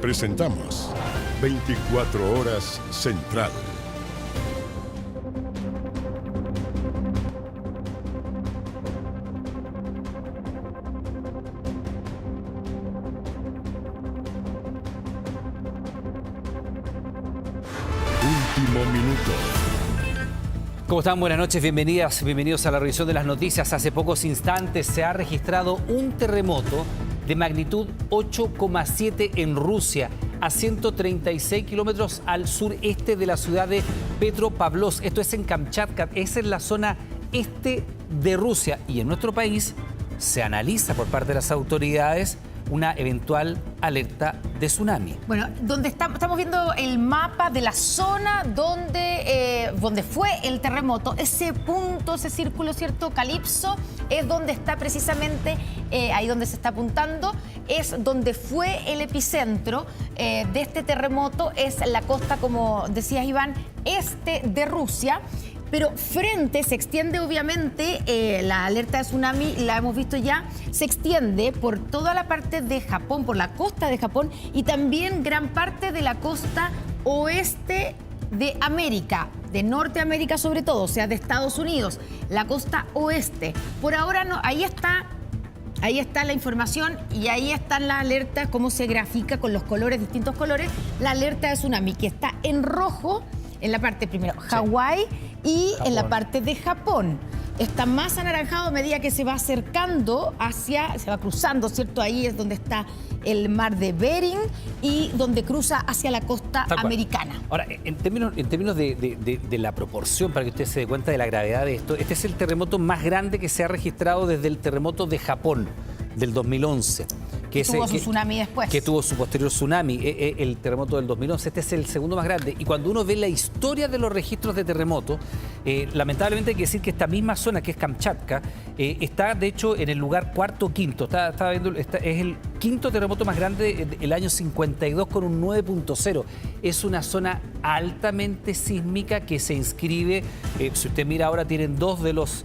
Presentamos 24 Horas Central. Último minuto. ¿Cómo están? Buenas noches, bienvenidos a la revisión de las noticias. Hace pocos instantes se ha registrado un terremoto de magnitud 8,7 en Rusia, a 136 kilómetros al sureste de la ciudad de Petropavlovsk. Esto es en Kamchatka, es en la zona este de Rusia. Y en nuestro país se analiza por parte de las autoridades una eventual alerta de tsunami. Bueno, estamos viendo el mapa de la zona donde fue el terremoto. Ese punto, ese círculo, ¿cierto? Calipso, es donde está precisamente, ahí donde se está apuntando, es donde fue el epicentro de este terremoto. Es la costa, como decías, Iván, este de Rusia. Pero frente se extiende, obviamente, la alerta de tsunami, la hemos visto ya, se extiende por toda la parte de Japón, por la costa de Japón y también gran parte de la costa oeste de América, de Norteamérica sobre todo, o sea, de Estados Unidos, la costa oeste. Por ahora no, ahí está la información y ahí están las alertas, cómo se grafica con los colores, distintos colores, la alerta de tsunami, que está en rojo en la parte primero, Hawái, y Japón. En la parte de Japón. Está más anaranjado a medida que se va acercando se va cruzando, ¿cierto? Ahí es donde está el mar de Bering y donde cruza hacia la costa americana. Ahora, en términos de la proporción, para que usted se dé cuenta de la gravedad de esto, este es el terremoto más grande que se ha registrado desde el terremoto de Japón del 2011. Que tuvo su tsunami después. Que tuvo su posterior tsunami, el terremoto del 2011. Este es el segundo más grande. Y cuando uno ve la historia de los registros de terremoto, lamentablemente hay que decir que esta misma zona, que es Kamchatka, está de hecho en el lugar cuarto o quinto. Estaba viendo, es el quinto terremoto más grande del año 52 con un 9.0. Es una zona altamente sísmica que se inscribe, si usted mira ahora, tienen dos de los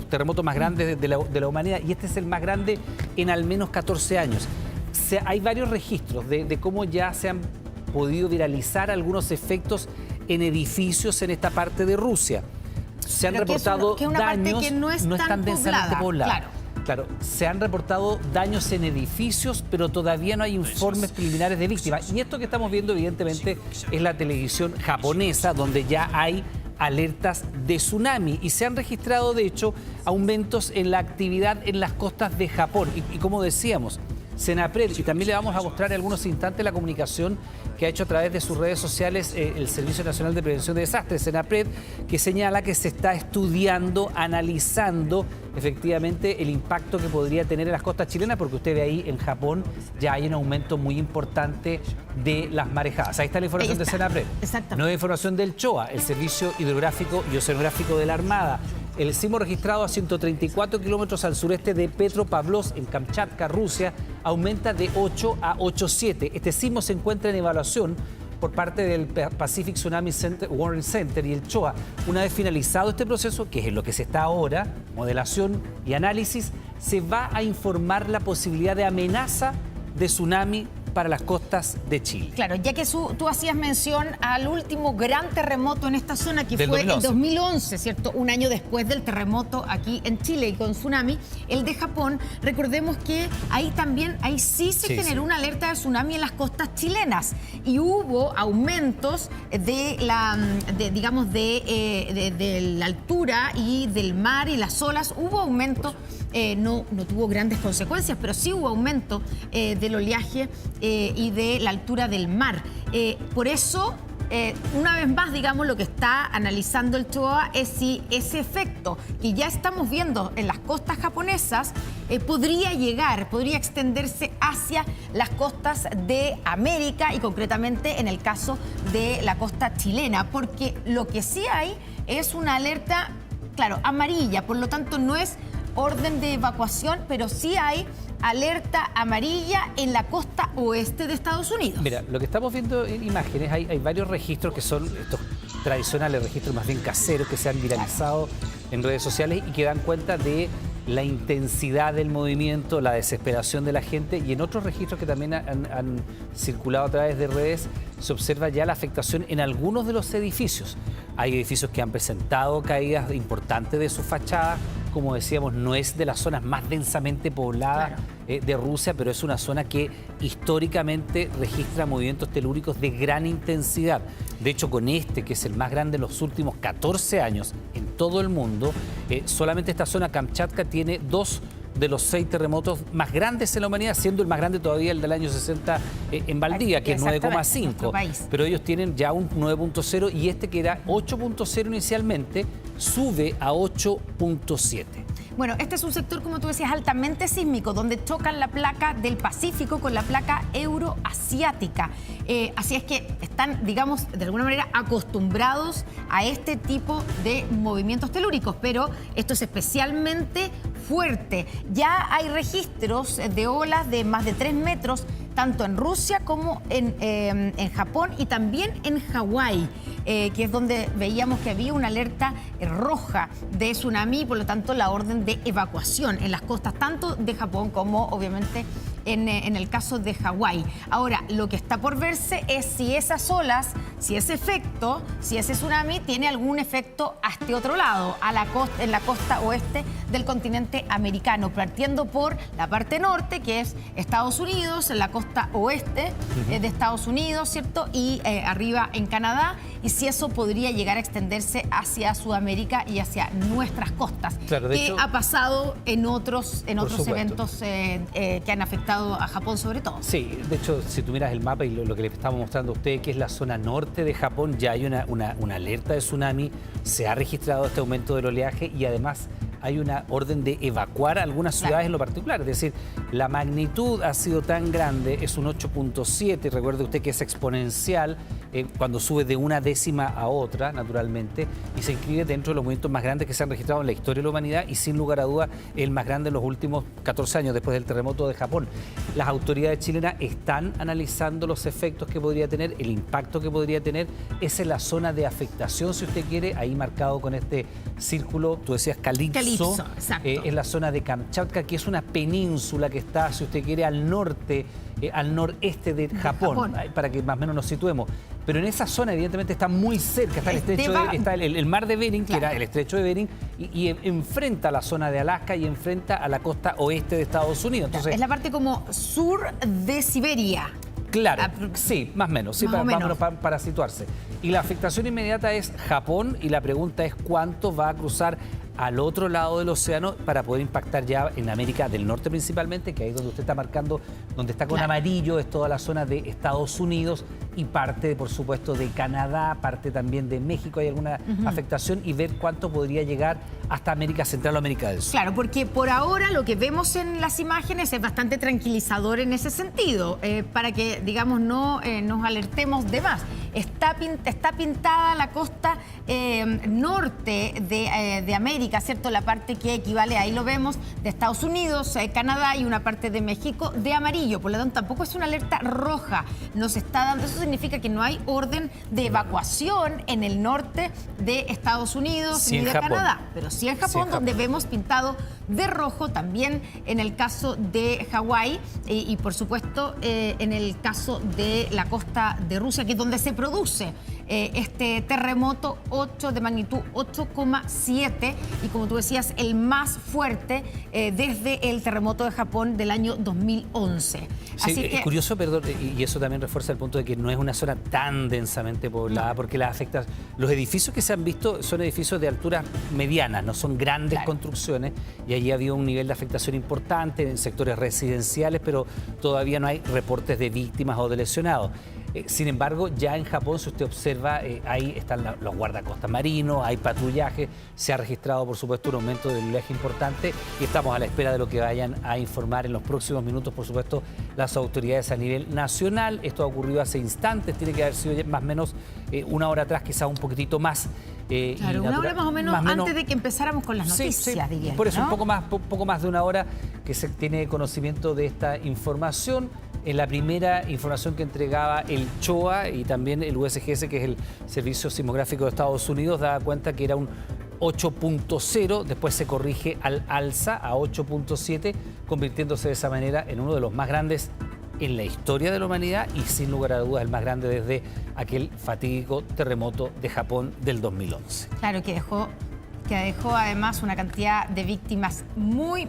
terremotos más grandes de la humanidad, y este es el más grande en al menos 14 años. Hay varios registros de cómo ya se han podido viralizar algunos efectos en edificios en esta parte de Rusia. Se han reportado daños, que no es tan densamente poblada. Claro, se han reportado daños en edificios, pero todavía no hay informes preliminares de víctimas. Y esto que estamos viendo, evidentemente, es la televisión japonesa, donde ya hay alertas de tsunami y se han registrado, de hecho, aumentos en la actividad en las costas de Japón. Y como decíamos, Senapred, y también le vamos a mostrar en algunos instantes la comunicación que ha hecho a través de sus redes sociales el Servicio Nacional de Prevención de Desastres, Senapred, que señala que se está estudiando, analizando efectivamente el impacto que podría tener en las costas chilenas, porque usted ve ahí en Japón ya hay un aumento muy importante de las marejadas. Ahí está la información de Senapred. Exactamente. Nueva información del CHOA, el Servicio Hidrográfico y Oceanográfico de la Armada. El sismo registrado a 134 kilómetros al sureste de Petropavlovsk, en Kamchatka, Rusia, aumenta de 8 a 8,7. Este sismo se encuentra en evaluación por parte del Pacific Tsunami Warning Center y el CHOA. Una vez finalizado este proceso, que es en lo que se está ahora, modelación y análisis, se va a informar la posibilidad de amenaza de tsunami para las costas de Chile. Claro, ya que tú hacías mención al último gran terremoto en esta zona, que fue 2011. El 2011, ¿cierto? Un año después del terremoto aquí en Chile y con tsunami, el de Japón, recordemos que ahí sí se generó una alerta de tsunami en las costas chilenas y hubo aumentos de la altura y del mar y las olas, hubo aumento. No tuvo grandes consecuencias, pero sí hubo aumento del oleaje y de la altura del mar. Por eso, una vez más, digamos, lo que está analizando el CHOA es si ese efecto que ya estamos viendo en las costas japonesas podría extenderse hacia las costas de América y concretamente en el caso de la costa chilena, porque lo que sí hay es una alerta, claro, amarilla, por lo tanto no es orden de evacuación, pero sí hay alerta amarilla en la costa oeste de Estados Unidos. Mira, lo que estamos viendo en imágenes, hay varios registros que son estos tradicionales registros más bien caseros que se han viralizado en redes sociales y que dan cuenta de la intensidad del movimiento, la desesperación de la gente, y en otros registros que también han circulado a través de redes se observa ya la afectación en algunos de los edificios. Hay edificios que han presentado caídas importantes de su fachada. Como decíamos, no es de las zonas más densamente pobladas de Rusia, pero es una zona que históricamente registra movimientos telúricos de gran intensidad. De hecho, con este, que es el más grande en los últimos 14 años en todo el mundo, solamente esta zona Kamchatka tiene 2 de los 6 terremotos más grandes en la humanidad, siendo el más grande todavía el del año 60 en Valdivia, que es 9,5. Pero ellos tienen ya un 9.0 y este que era 8.0 inicialmente sube a 8.7. Bueno, este es un sector, como tú decías, altamente sísmico, donde chocan la placa del Pacífico con la placa euroasiática. Así es que están, digamos, de alguna manera acostumbrados a este tipo de movimientos telúricos, pero esto es especialmente fuerte. Ya hay registros de olas de más de 3 metros, tanto en Rusia como en Japón y también en Hawái, que es donde veíamos que había una alerta roja de tsunami y por lo tanto la orden de evacuación en las costas tanto de Japón como obviamente en el caso de Hawái. Ahora, lo que está por verse es si esas olas, si ese efecto, si ese tsunami tiene algún efecto a este otro lado, en la costa oeste del continente americano, partiendo por la parte norte, que es Estados Unidos, en la costa oeste de Estados Unidos, ¿cierto? Y arriba en Canadá, y si eso podría llegar a extenderse hacia Sudamérica y hacia nuestras costas. Claro, de que hecho, ha pasado en otros eventos que han afectado a Japón sobre todo. Sí, de hecho, si tú miras el mapa y lo que les estamos mostrando a ustedes, que es la zona norte de Japón, ya hay una alerta de tsunami, se ha registrado este aumento del oleaje y además hay una orden de evacuar algunas ciudades en lo particular. Es decir, la magnitud ha sido tan grande, es un 8.7, recuerde usted que es exponencial cuando sube de una décima a otra, naturalmente, y se inscribe dentro de los movimientos más grandes que se han registrado en la historia de la humanidad y sin lugar a duda el más grande en los últimos 14 años después del terremoto de Japón. Las autoridades chilenas están analizando los efectos que podría tener, el impacto que podría tener. Esa es la zona de afectación, si usted quiere, ahí marcado con este círculo, tú decías Calipso, es la zona de Kamchatka, que es una península que está, si usted quiere, al norte, al noreste de Japón, para que más o menos nos situemos. Pero en esa zona, evidentemente, está muy cerca, está el estrecho está el mar de Bering, que era el estrecho de Bering, y enfrenta a la zona de Alaska y enfrenta a la costa oeste de Estados Unidos. Entonces, es la parte como sur de Siberia. Claro, sí, más o menos, sí, para situarse. Y la afectación inmediata es Japón y la pregunta es cuánto va a cruzar al otro lado del océano para poder impactar ya en América del Norte principalmente, que ahí es donde usted está marcando, donde está con amarillo, es toda la zona de Estados Unidos y parte, por supuesto, de Canadá, parte también de México, hay alguna afectación y ver cuánto podría llegar hasta América Central o América del Sur. Claro, porque por ahora lo que vemos en las imágenes es bastante tranquilizador en ese sentido, para que, digamos, no nos alertemos de más. Está pintada la costa norte de América, ¿cierto? La parte que equivale, ahí lo vemos, de Estados Unidos, Canadá y una parte de México de amarillo. Por lo tanto, tampoco es una alerta roja. Nos está dando, eso significa que no hay orden de evacuación en el norte de Estados Unidos ni de Canadá. Pero sí en Japón, donde vemos pintado de rojo, también en el caso de Hawái y por supuesto en el caso de la costa de Rusia, que es donde se produce este terremoto de magnitud 8,7 y como tú decías, el más fuerte desde el terremoto de Japón del año 2011. Sí, Así es curioso, perdón, y eso también refuerza el punto de que no es una zona tan densamente poblada, porque las afecta. Los edificios que se han visto son edificios de alturas medianas, no son grandes construcciones, y allí ha habido un nivel de afectación importante en sectores residenciales, pero todavía no hay reportes de víctimas o de lesionados. Sin embargo, ya en Japón, si usted observa, ahí están los guardacostas marinos, hay patrullaje, se ha registrado, por supuesto, un aumento del oleaje importante y estamos a la espera de lo que vayan a informar en los próximos minutos, por supuesto, las autoridades a nivel nacional. Esto ha ocurrido hace instantes, tiene que haber sido más o menos una hora atrás, quizás un poquitito más. Claro, una hora más o menos antes de que empezáramos con las noticias, diría. Por eso, ¿no? poco más de una hora que se tiene conocimiento de esta información. En la primera información que entregaba el CHOA y también el USGS, que es el Servicio Sismográfico de Estados Unidos, daba cuenta que era un 8.0, después se corrige al alza a 8.7, convirtiéndose de esa manera en uno de los más grandes en la historia de la humanidad y sin lugar a dudas el más grande desde aquel fatídico terremoto de Japón del 2011. Claro, que dejó además una cantidad de víctimas muy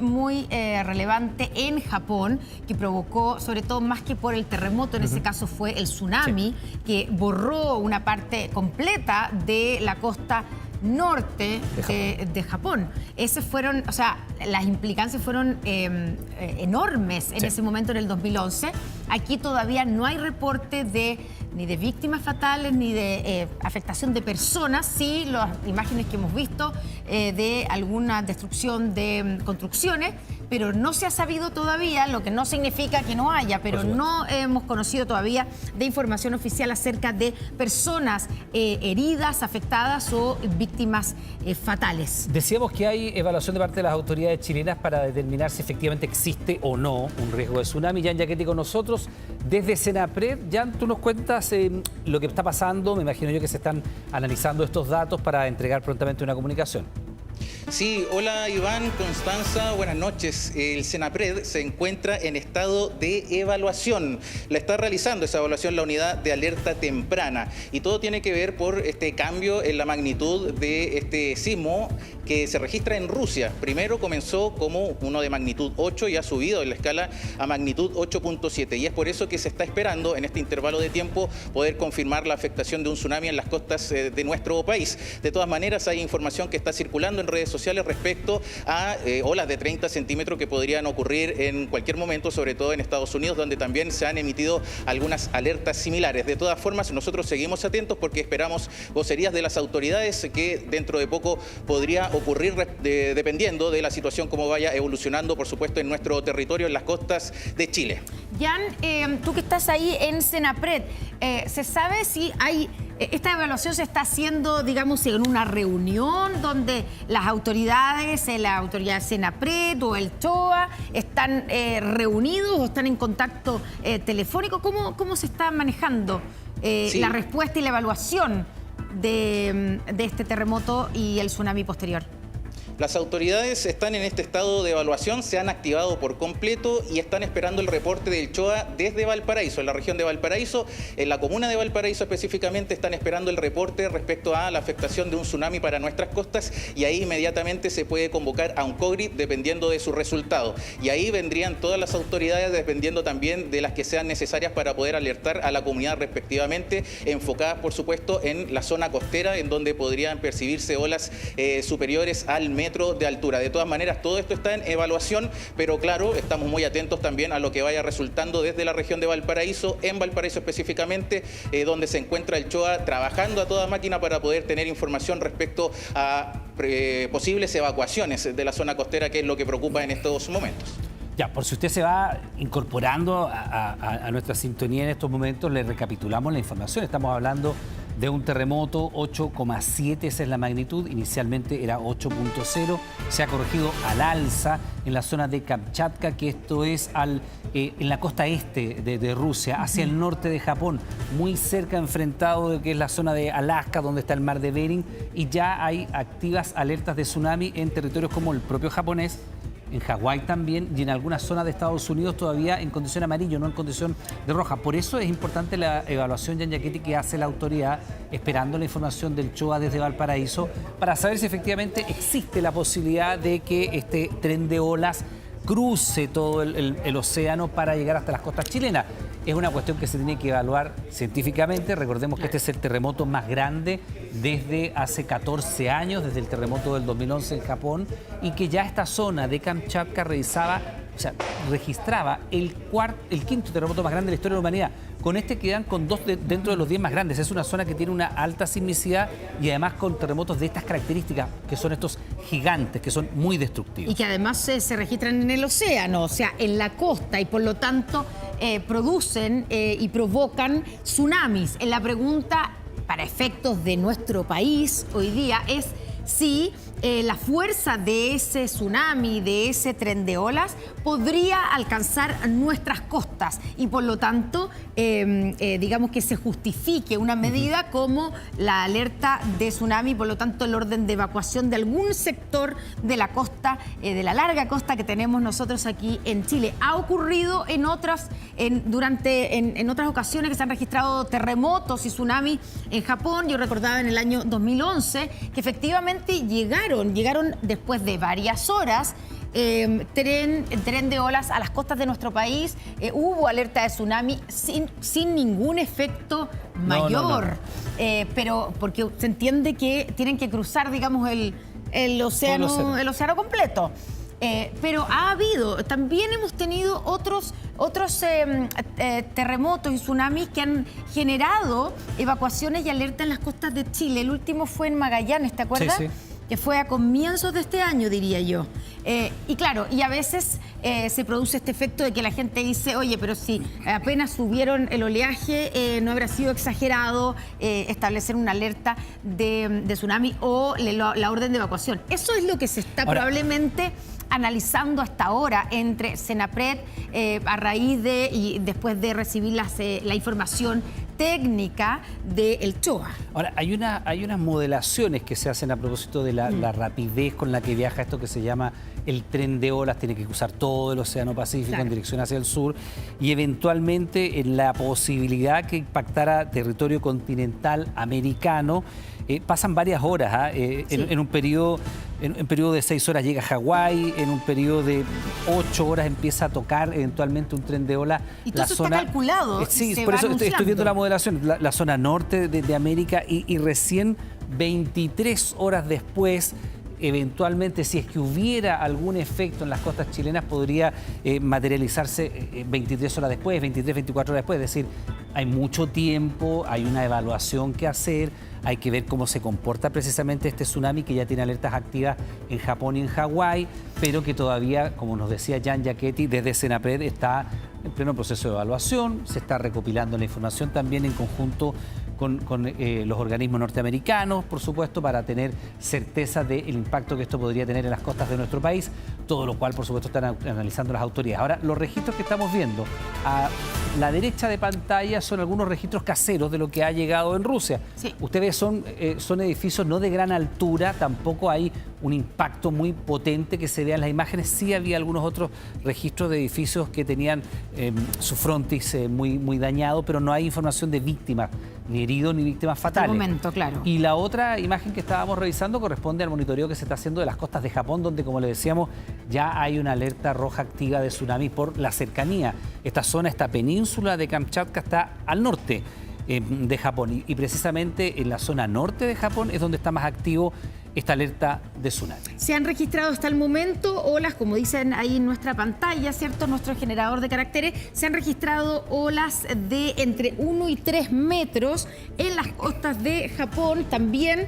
relevante en Japón, que provocó, sobre todo más que por el terremoto, en ese caso fue el tsunami, que borró una parte completa de la costa norte de Japón. Las implicancias fueron enormes en ese momento, en el 2011. Aquí todavía no hay reporte ni de víctimas fatales ni de afectación de personas. Sí, las imágenes que hemos visto de alguna destrucción de construcciones, pero no se ha sabido todavía, lo que no significa que no haya, pero no hemos conocido todavía de información oficial acerca de personas heridas, afectadas o víctimas fatales. Decíamos que hay evaluación de parte de las autoridades chilenas para determinar si efectivamente existe o no un riesgo de tsunami. Jan Giachetti con nosotros desde Senapred. Jan, tú nos cuentas lo que está pasando. Me imagino yo que se están analizando estos datos para entregar prontamente una comunicación. Sí, hola Iván, Constanza, buenas noches. El Senapred se encuentra en estado de evaluación. La está realizando esa evaluación la unidad de alerta temprana y todo tiene que ver por este cambio en la magnitud de este sismo que se registra en Rusia. Primero comenzó como uno de magnitud 8 y ha subido en la escala a magnitud 8.7 y es por eso que se está esperando en este intervalo de tiempo poder confirmar la afectación de un tsunami en las costas de nuestro país. De todas maneras, hay información que está circulando en redes sociales respecto a olas de 30 centímetros que podrían ocurrir en cualquier momento, sobre todo en Estados Unidos, donde también se han emitido algunas alertas similares. De todas formas, nosotros seguimos atentos porque esperamos vocerías de las autoridades que dentro de poco podría ocurrir dependiendo de la situación como vaya evolucionando, por supuesto, en nuestro territorio, en las costas de Chile. Jan, tú que estás ahí en Senapred, ¿se sabe si esta evaluación se está haciendo, digamos, en una reunión donde las autoridades, la autoridad Senapred o el CHOA están reunidos o están en contacto telefónico? ¿Cómo se está manejando la respuesta y la evaluación de este terremoto y el tsunami posterior? Las autoridades están en este estado de evaluación, se han activado por completo y están esperando el reporte del CHOA desde Valparaíso, en la región de Valparaíso. En la comuna de Valparaíso específicamente están esperando el reporte respecto a la afectación de un tsunami para nuestras costas y ahí inmediatamente se puede convocar a un COGRI dependiendo de su resultado. Y ahí vendrían todas las autoridades dependiendo también de las que sean necesarias para poder alertar a la comunidad respectivamente, enfocadas por supuesto en la zona costera en donde podrían percibirse olas superiores al metro de altura. De todas maneras, todo esto está en evaluación, pero claro, estamos muy atentos también a lo que vaya resultando desde la región de Valparaíso, en Valparaíso específicamente, donde se encuentra el CHOA trabajando a toda máquina para poder tener información respecto a posibles evacuaciones de la zona costera, que es lo que preocupa en estos momentos. Ya, por si usted se va incorporando a nuestra sintonía en estos momentos, le recapitulamos la información. Estamos hablando de un terremoto 8,7, esa es la magnitud. Inicialmente era 8.0, se ha corregido al alza en la zona de Kamchatka, que esto es en la costa este de Rusia, hacia el norte de Japón, muy cerca enfrentado de que es la zona de Alaska, donde está el mar de Bering, y ya hay activas alertas de tsunami en territorios como el propio japonés, en Hawái también y en algunas zonas de Estados Unidos todavía en condición amarillo, no en condición de roja. Por eso es importante la evaluación, Jan Giachetti, que hace la autoridad esperando la información del CHOA desde Valparaíso para saber si efectivamente existe la posibilidad de que este tren de olas cruce todo el océano para llegar hasta las costas chilenas. Es una cuestión que se tiene que evaluar científicamente. Recordemos que este es el terremoto más grande desde hace 14 años, desde el terremoto del 2011 en Japón, y que ya esta zona de Kamchatka registraba el quinto terremoto más grande de la historia de la humanidad. Con este quedan con dos dentro de los 10 más grandes. Es una zona que tiene una alta sismicidad y además con terremotos de estas características, que son estos gigantes, que son muy destructivos. Y que además se registran en el océano, o sea, en la costa, y por lo tanto producen y provocan tsunamis. La pregunta, para efectos de nuestro país hoy día, es si la fuerza de ese tsunami, de ese tren de olas, podría alcanzar nuestras costas y por lo tanto, digamos que se justifique una medida como la alerta de tsunami, por lo tanto el orden de evacuación de algún sector de la costa, de la larga costa que tenemos nosotros aquí en Chile. Ha ocurrido en otras ocasiones que se han registrado terremotos y tsunamis en Japón. Yo recordaba en el año 2011 que efectivamente llegaron después de varias horas tren de olas a las costas de nuestro país. Hubo alerta de tsunami sin ningún efecto mayor. Pero porque se entiende que tienen que cruzar, digamos, el océano completo. Pero también hemos tenido otros terremotos y tsunamis que han generado evacuaciones y alertas en las costas de Chile. El último fue en Magallanes, ¿te acuerdas? Sí. Que fue a comienzos de este año, diría yo. Y claro, y a veces se produce este efecto de que la gente dice, oye, pero si apenas subieron el oleaje, ¿no habrá sido exagerado establecer una alerta de tsunami o la orden de evacuación? Eso es lo que se está probablemente analizando hasta ahora entre Senapred a raíz y después de recibir la información técnica del CHOA. Ahora, hay unas modelaciones que se hacen a propósito de la rapidez con la que viaja esto que se llama el tren de olas. Tiene que cruzar todo el Océano Pacífico en dirección hacia el sur y eventualmente en la posibilidad que impactara territorio continental americano. Pasan varias horas, en un periodo de 6 horas llega a Hawái, en un periodo de 8 horas empieza a tocar eventualmente un tren de ola. Y todo eso está calculado. Sí, por eso estoy viendo la modelación, la zona norte de América y recién 23 horas después, eventualmente, si es que hubiera algún efecto en las costas chilenas, podría materializarse 23 horas después, 23, 24 horas después. Es decir, hay mucho tiempo, hay una evaluación que hacer, hay que ver cómo se comporta precisamente este tsunami que ya tiene alertas activas en Japón y en Hawái, pero que todavía, como nos decía Jan Giachetti, desde Senapred está en pleno proceso de evaluación, se está recopilando la información también en conjunto con los organismos norteamericanos, por supuesto, para tener certeza del impacto que esto podría tener en las costas de nuestro país, todo lo cual, por supuesto, están analizando las autoridades. Ahora, los registros que estamos viendo a la derecha de pantalla son algunos registros caseros de lo que ha llegado en Rusia. Sí. Usted ve, son edificios no de gran altura, tampoco hay un impacto muy potente que se vea en las imágenes. Sí había algunos otros registros de edificios que tenían su frontis muy dañado, pero no hay información de víctimas, ni heridos ni víctimas fatales. Hasta el momento, claro. Y la otra imagen que estábamos revisando corresponde al monitoreo que se está haciendo de las costas de Japón, donde, como le decíamos, ya hay una alerta roja activa de tsunami por la cercanía. Esta zona, esta península de Kamchatka está al norte de Japón y precisamente en la zona norte de Japón es donde está más activo esta alerta de tsunami. Se han registrado hasta el momento olas, como dicen ahí en nuestra pantalla, ¿cierto? Nuestro generador de caracteres, se han registrado olas de entre 1 y 3 metros en las costas de Japón. También,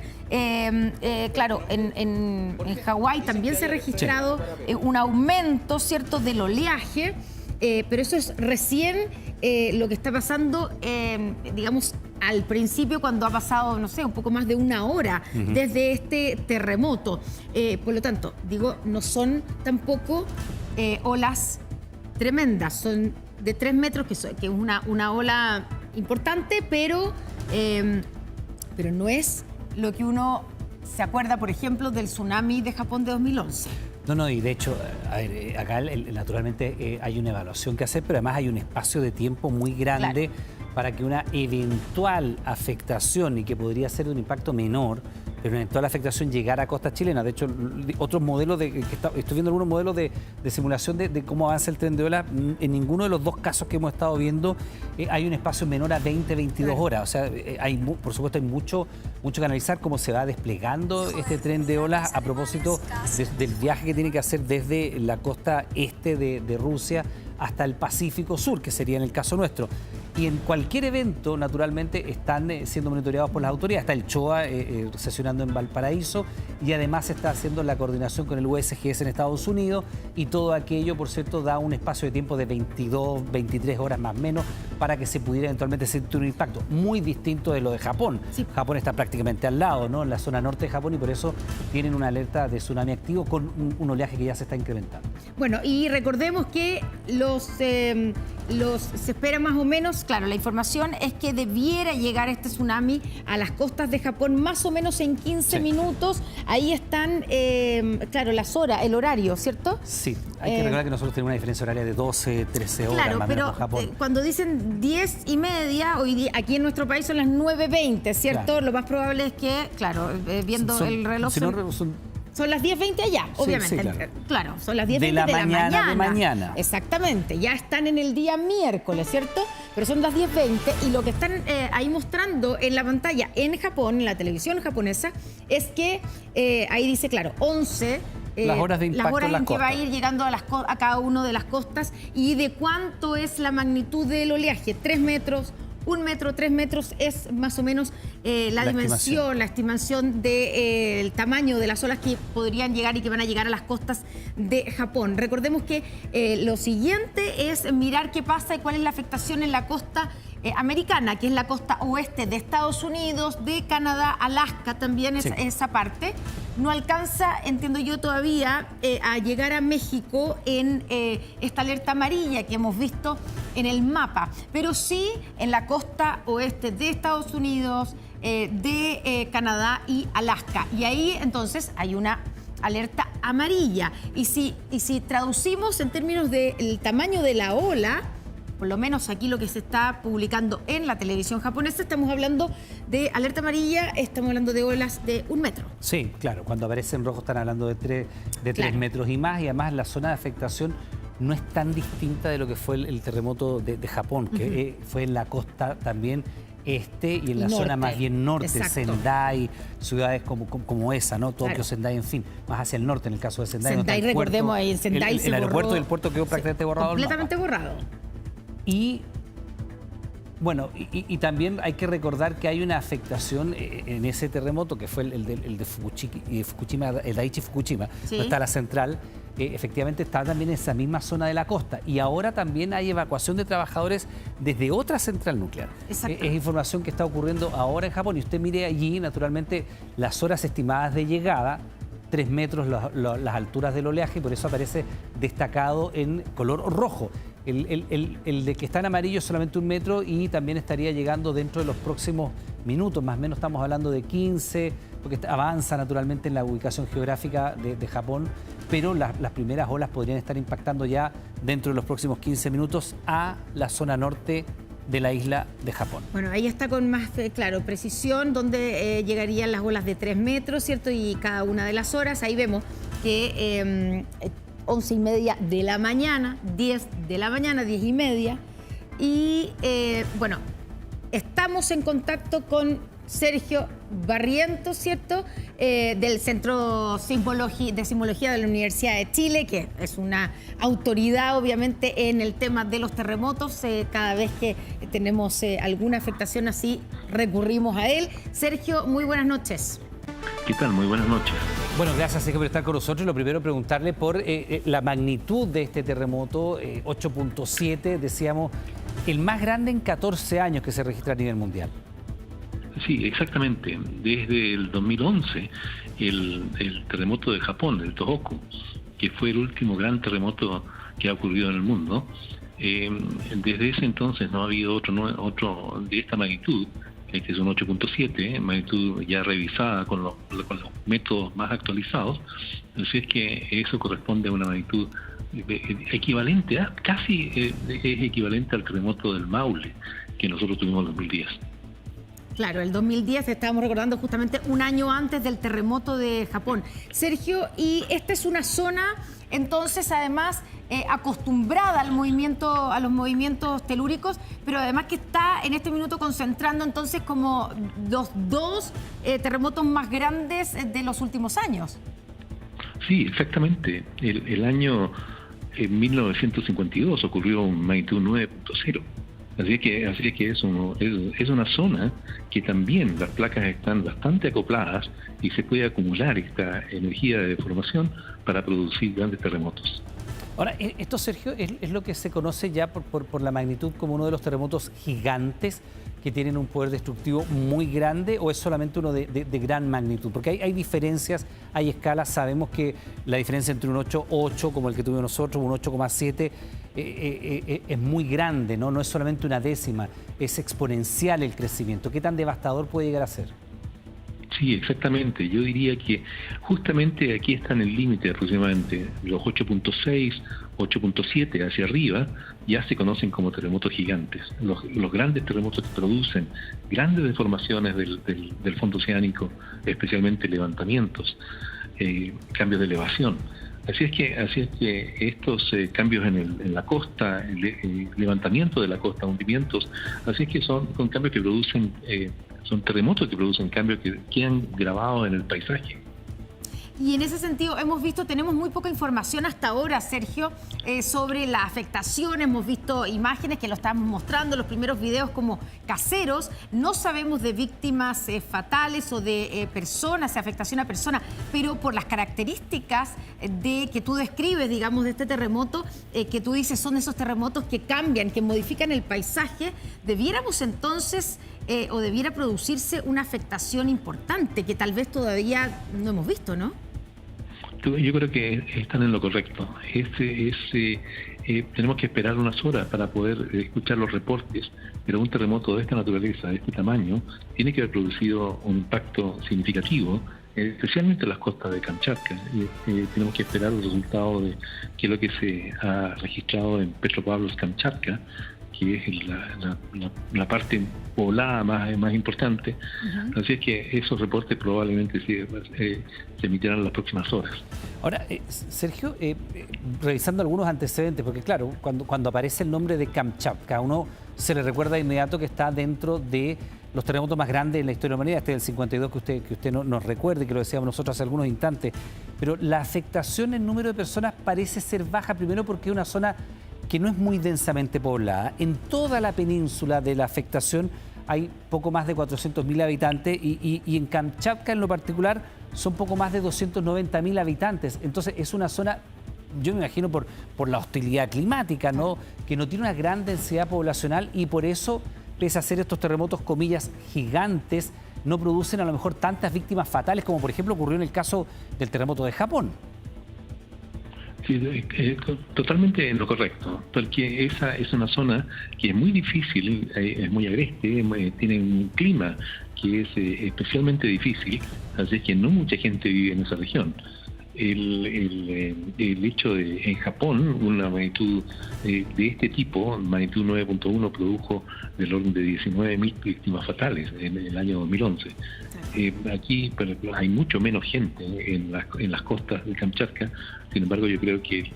claro, en Hawái también se ha registrado un aumento, ¿cierto?, del oleaje. Pero eso es recién lo que está pasando, digamos, al principio, cuando ha pasado, no sé, un poco más de una hora desde este terremoto. Por lo tanto, digo, no son tampoco olas tremendas, son de 3 metros, que es una ola importante, pero no es lo que uno se acuerda, por ejemplo, del tsunami de Japón de 2011. No, y de hecho, a ver, acá naturalmente hay una evaluación que hacer, pero además hay un espacio de tiempo muy grande para que una eventual afectación, y que podría ser de un impacto menor, pero una eventual afectación llegara a costas chilenas. De hecho, otros modelos, estoy viendo algunos modelos de simulación de cómo avanza el tren de ola. En ninguno de los dos casos que hemos estado viendo hay un espacio menor a 20, 22 horas. O sea, por supuesto, hay mucho que analizar cómo se va desplegando este tren de olas a propósito del viaje que tiene que hacer desde la costa este de Rusia hasta el Pacífico Sur, que sería en el caso nuestro. Y en cualquier evento, naturalmente, están siendo monitoreados por las autoridades. Está el CHOA sesionando en Valparaíso y además se está haciendo la coordinación con el USGS en Estados Unidos, y todo aquello, por cierto, da un espacio de tiempo de 22, 23 horas más o menos para que se pudiera eventualmente sentir un impacto. Muy distinto de lo de Japón. Sí. Japón está prácticamente al lado, ¿no? En la zona norte de Japón, y por eso tienen una alerta de tsunami activo con un oleaje que ya se está incrementando. Bueno, y recordemos que se espera más o menos, claro, la información es que debiera llegar este tsunami a las costas de Japón más o menos en 15 minutos. Ahí están, claro, las horas, el horario, ¿cierto? Sí, hay que recordar que nosotros tenemos una diferencia horaria de 12, 13 horas Claro, más o menos con Japón. cuando dicen 10:30, hoy día, aquí en nuestro país son las 9:20, ¿cierto? Claro. Lo más probable es que, claro, viendo el reloj... Si no, son las 10:20 allá, Sí, obviamente. sí, claro. Claro, son las 10:20 De la mañana de mañana. Exactamente, ya están en el día miércoles, ¿cierto? Pero son las 10:20 y lo que están ahí mostrando en la pantalla en Japón, en la televisión japonesa, es que ahí dice, claro, 11... las horas de impacto las horas en las en que va a costas. ir llegando a cada una de las costas y de cuánto es la magnitud del oleaje. 3 metros, 1 metro, 3 metros es más o menos la dimensión, la estimación del tamaño de las olas que podrían llegar y que van a llegar a las costas de Japón. Recordemos que lo siguiente es mirar qué pasa y cuál es la afectación en la costa americana, que es la costa oeste de Estados Unidos, de Canadá, Alaska también, Sí. esa parte. No alcanza, entiendo yo todavía, a llegar a México en esta alerta amarilla que hemos visto en el mapa, pero sí en la costa oeste de Estados Unidos, de Canadá y Alaska. Y ahí entonces hay una alerta amarilla. Y si traducimos en términos del tamaño de la ola, por lo menos aquí lo que se está publicando en la televisión japonesa, estamos hablando de alerta amarilla, estamos hablando de olas de 1 metro. Sí, claro, cuando aparece en rojo están hablando de 3 Claro. metros y más, y además la zona de afectación no es tan distinta de lo que fue el terremoto de Japón, que fue en la costa también este y en la Norte. zona más bien norte, Exacto. Sendai, ciudades como esa, ¿no? Tokio, Claro. Sendai, en fin, más hacia el norte en el caso de Sendai. Sendai, donde el puerto, recordemos ahí, en Sendai se el aeropuerto borró. del puerto quedó prácticamente borrado del mapa. Completamente borrado. Y bueno, y también hay que recordar que hay una afectación en ese terremoto que fue el de Fukushima, el Daiichi Fukushima, Sí. donde está la central. Efectivamente está también en esa misma zona de la costa, y ahora también hay evacuación de trabajadores desde otra central nuclear. Exacto. Es información que está ocurriendo ahora en Japón, y usted mire allí naturalmente las horas estimadas de llegada, 3 metros las alturas del oleaje, y por eso aparece destacado en color rojo. El de que está en amarillo es solamente 1 metro, y también estaría llegando dentro de los próximos minutos, más o menos estamos hablando de 15, porque avanza naturalmente en la ubicación geográfica de Japón, pero las primeras olas podrían estar impactando ya dentro de los próximos 15 minutos a la zona norte de la isla de Japón. Bueno, ahí está con más, claro, precisión, donde llegarían las olas de 3 metros, ¿cierto? Y cada una de las horas, ahí vemos que 11:30 de la mañana, 10 de la mañana, 10:30. Y bueno, estamos en contacto con Sergio Barrientos, ¿cierto? Del Centro de Sismología de la Universidad de Chile, que es una autoridad, obviamente, en el tema de los terremotos. Cada vez que tenemos alguna afectación así, recurrimos a él. Sergio, muy buenas noches. ¿Qué tal? Muy buenas noches. Bueno, gracias, Sergio, por estar con nosotros. Lo primero, preguntarle por la magnitud de este terremoto, 8.7, decíamos, el más grande en 14 años que se registra a nivel mundial. Sí, exactamente. Desde el 2011, el terremoto de Japón, el Tohoku, que fue el último gran terremoto que ha ocurrido en el mundo, desde ese entonces no ha habido otro de esta magnitud. Este es un 8.7, magnitud ya revisada con los métodos más actualizados. Así es que eso corresponde a una magnitud equivalente, casi es equivalente al terremoto del Maule que nosotros tuvimos en 2010. Claro, el 2010 estábamos recordando justamente un año antes del terremoto de Japón. Sergio, y esta es una zona, entonces, además, acostumbrada a los movimientos telúricos, pero además que está en este minuto concentrando entonces como los dos terremotos más grandes de los últimos años. Sí, exactamente. El año 1952 ocurrió un magnitud 9.0. Así que es una zona que también las placas están bastante acopladas y se puede acumular esta energía de deformación para producir grandes terremotos. Ahora, esto, Sergio, es lo que se conoce ya por la magnitud como uno de los terremotos gigantes que tienen un poder destructivo muy grande, o es solamente uno de gran magnitud? Porque hay diferencias, hay escalas. Sabemos que la diferencia entre un 8,8 como el que tuvimos nosotros, un 8,7 es muy grande, ¿no? No es solamente una décima, es exponencial el crecimiento. ¿Qué tan devastador puede llegar a ser? Sí, exactamente. Yo diría que justamente aquí está en el límite aproximadamente. Los 8,6, 8,7 hacia arriba ya se conocen como terremotos gigantes. Los grandes terremotos que producen grandes deformaciones del fondo oceánico, especialmente levantamientos, cambios de elevación. Así es que estos cambios en la costa, el levantamiento de la costa, hundimientos, así es que son cambios que producen, son terremotos que producen cambios que quedan grabados en el paisaje. Y en ese sentido tenemos muy poca información hasta ahora, Sergio, sobre la afectación. Hemos visto imágenes que lo estamos mostrando, los primeros videos como caseros. No sabemos de víctimas fatales o de personas, afectación a personas, pero por las características que tú describes, digamos, de este terremoto, que tú dices son esos terremotos que cambian, que modifican el paisaje, debiéramos entonces o debiera producirse una afectación importante que tal vez todavía no hemos visto, ¿no? Yo creo que están en lo correcto. Tenemos que esperar unas horas para poder escuchar los reportes, pero un terremoto de esta naturaleza, de este tamaño, tiene que haber producido un impacto significativo, especialmente en las costas de Kamchatka. Tenemos que esperar los resultados de qué es lo que se ha registrado en Petropavlovsk-Kamchatka, que es la parte poblada más importante. Uh-huh. Así es que esos reportes probablemente se emitirán en las próximas horas. Ahora, Sergio, revisando algunos antecedentes, porque claro, cuando aparece el nombre de Kamchatka, a uno se le recuerda de inmediato que está dentro de los terremotos más grandes en la historia de la humanidad, este del 52 que usted nos recuerde, que lo decíamos nosotros hace algunos instantes, pero la afectación en número de personas parece ser baja, primero porque es una zona que no es muy densamente poblada. En toda la península de la afectación hay poco más de 400.000 habitantes y en Kamchatka en lo particular son poco más de 290.000 habitantes. Entonces es una zona, yo me imagino por la hostilidad climática, ¿no?, que no tiene una gran densidad poblacional y por eso, pese a ser estos terremotos, comillas, gigantes, no producen a lo mejor tantas víctimas fatales como por ejemplo ocurrió en el caso del terremoto de Japón. Sí, totalmente en lo correcto, porque esa es una zona que es muy difícil, es muy agreste, tiene un clima que es especialmente difícil, así que no mucha gente vive en esa región. El hecho de en Japón una magnitud de este tipo, magnitud 9.1, produjo del orden de 19.000 víctimas fatales en el año 2011. Aquí hay mucho menos gente en las costas de Kamchatka. Sin embargo, yo creo que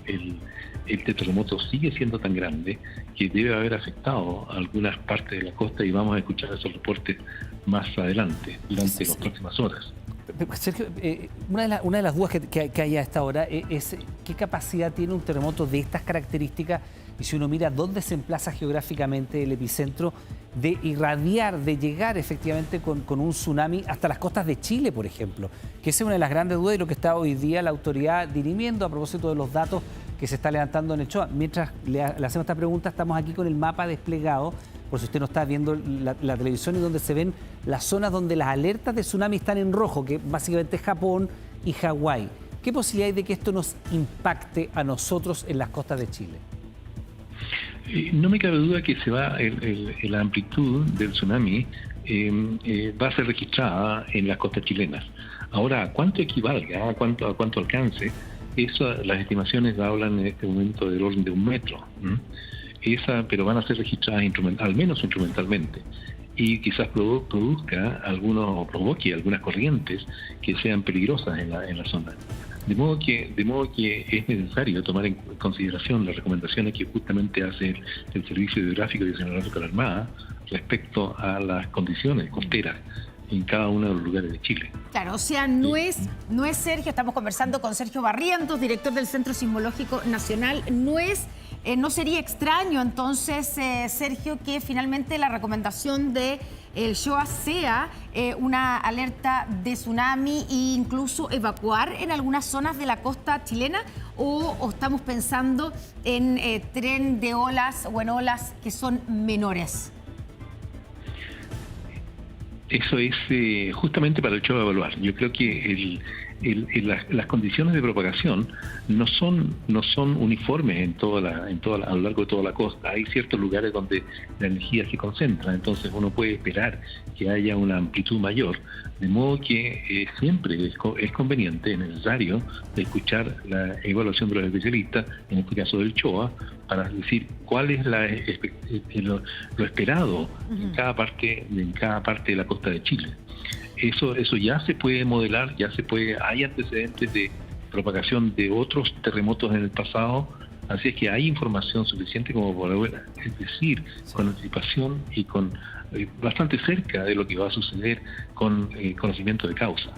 este terremoto sigue siendo tan grande que debe haber afectado a algunas partes de la costa y vamos a escuchar esos reportes más adelante, durante las próximas horas. Sergio, una de las dudas que hay a esta hora es qué capacidad tiene un terremoto de estas características y si uno mira dónde se emplaza geográficamente el epicentro, de irradiar, de llegar efectivamente con un tsunami hasta las costas de Chile, por ejemplo. Que esa es una de las grandes dudas y lo que está hoy día la autoridad dirimiendo a propósito de los datos que se está levantando en el CHOA. Mientras le hacemos esta pregunta, estamos aquí con el mapa desplegado, por si usted no está viendo la televisión, y donde se ven las zonas donde las alertas de tsunami están en rojo, que básicamente es Japón y Hawái. ¿Qué posibilidad hay de que esto nos impacte a nosotros en las costas de Chile? No me cabe duda que la amplitud del tsunami va a ser registrada en las costas chilenas. Ahora, ¿a cuánto equivalga? ¿A cuánto alcance? Las estimaciones hablan en este momento del orden de 1 metro. Pero van a ser registradas al menos instrumentalmente. Y quizás provoque algunas corrientes que sean peligrosas en la zona. De modo que es necesario tomar en consideración las recomendaciones que justamente hace el Servicio Hidrográfico y Oceanográfico de la Armada respecto a las condiciones costeras en cada uno de los lugares de Chile. Claro, o sea, no es Sergio, estamos conversando con Sergio Barrientos, director del Centro Sismológico Nacional, no sería extraño entonces, Sergio, que finalmente la recomendación del CHOA sea una alerta de tsunami e incluso evacuar en algunas zonas de la costa chilena, o estamos pensando en tren de olas o en olas que son menores? Eso es justamente para el Choa evaluar. Yo creo que las condiciones de propagación no son uniformes a lo largo de toda la costa. Hay ciertos lugares donde la energía se concentra, entonces uno puede esperar que haya una amplitud mayor, de modo que siempre es conveniente, es necesario de escuchar la evaluación de los especialistas, en este caso del Choa, para decir cuál es lo esperado en cada parte de la costa de Chile. Eso ya se puede modelar, hay antecedentes de propagación de otros terremotos en el pasado, así es que hay información suficiente como para poder decir con anticipación y con bastante cerca de lo que va a suceder con conocimiento de causa.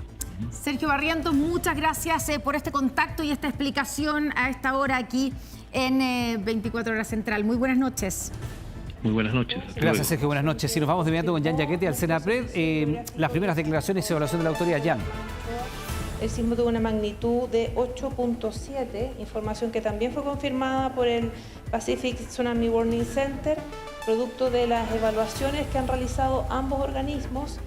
Sergio Barrientos, muchas gracias por este contacto y esta explicación a esta hora aquí en 24 Horas Central. Muy buenas noches. Muy buenas noches. Gracias, Sergio. Buenas noches. Y nos vamos de inmediato con Jan Yaquete al Senapred. Las primeras declaraciones y evaluación de la autoridad. Jan. El sismo tuvo una magnitud de 8.7, información que también fue confirmada por el Pacific Tsunami Warning Center, producto de las evaluaciones que han realizado ambos organismos.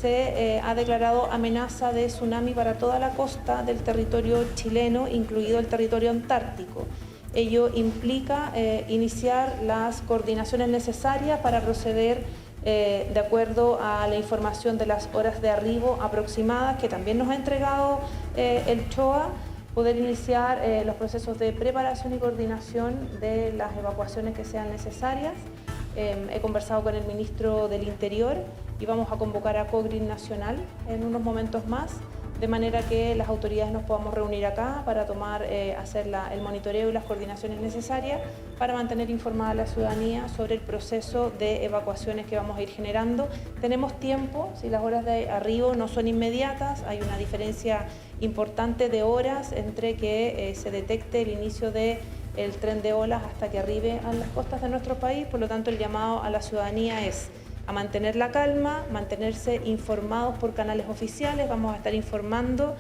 Se ha declarado amenaza de tsunami para toda la costa del territorio chileno, incluido el territorio antártico. Ello implica iniciar las coordinaciones necesarias para proceder de acuerdo a la información de las horas de arribo aproximadas que también nos ha entregado el CHOA, poder iniciar los procesos de preparación y coordinación de las evacuaciones que sean necesarias. He conversado con el ministro del Interior y vamos a convocar a COGRIN Nacional en unos momentos más, de manera que las autoridades nos podamos reunir acá para hacer el monitoreo y las coordinaciones necesarias para mantener informada a la ciudadanía sobre el proceso de evacuaciones que vamos a ir generando. Tenemos tiempo, si las horas de arribo no son inmediatas, hay una diferencia importante de horas entre que se detecte el inicio del tren de olas hasta que arribe a las costas de nuestro país. Por lo tanto, el llamado a la ciudadanía es a mantener la calma, mantenerse informados por canales oficiales. Vamos a estar informando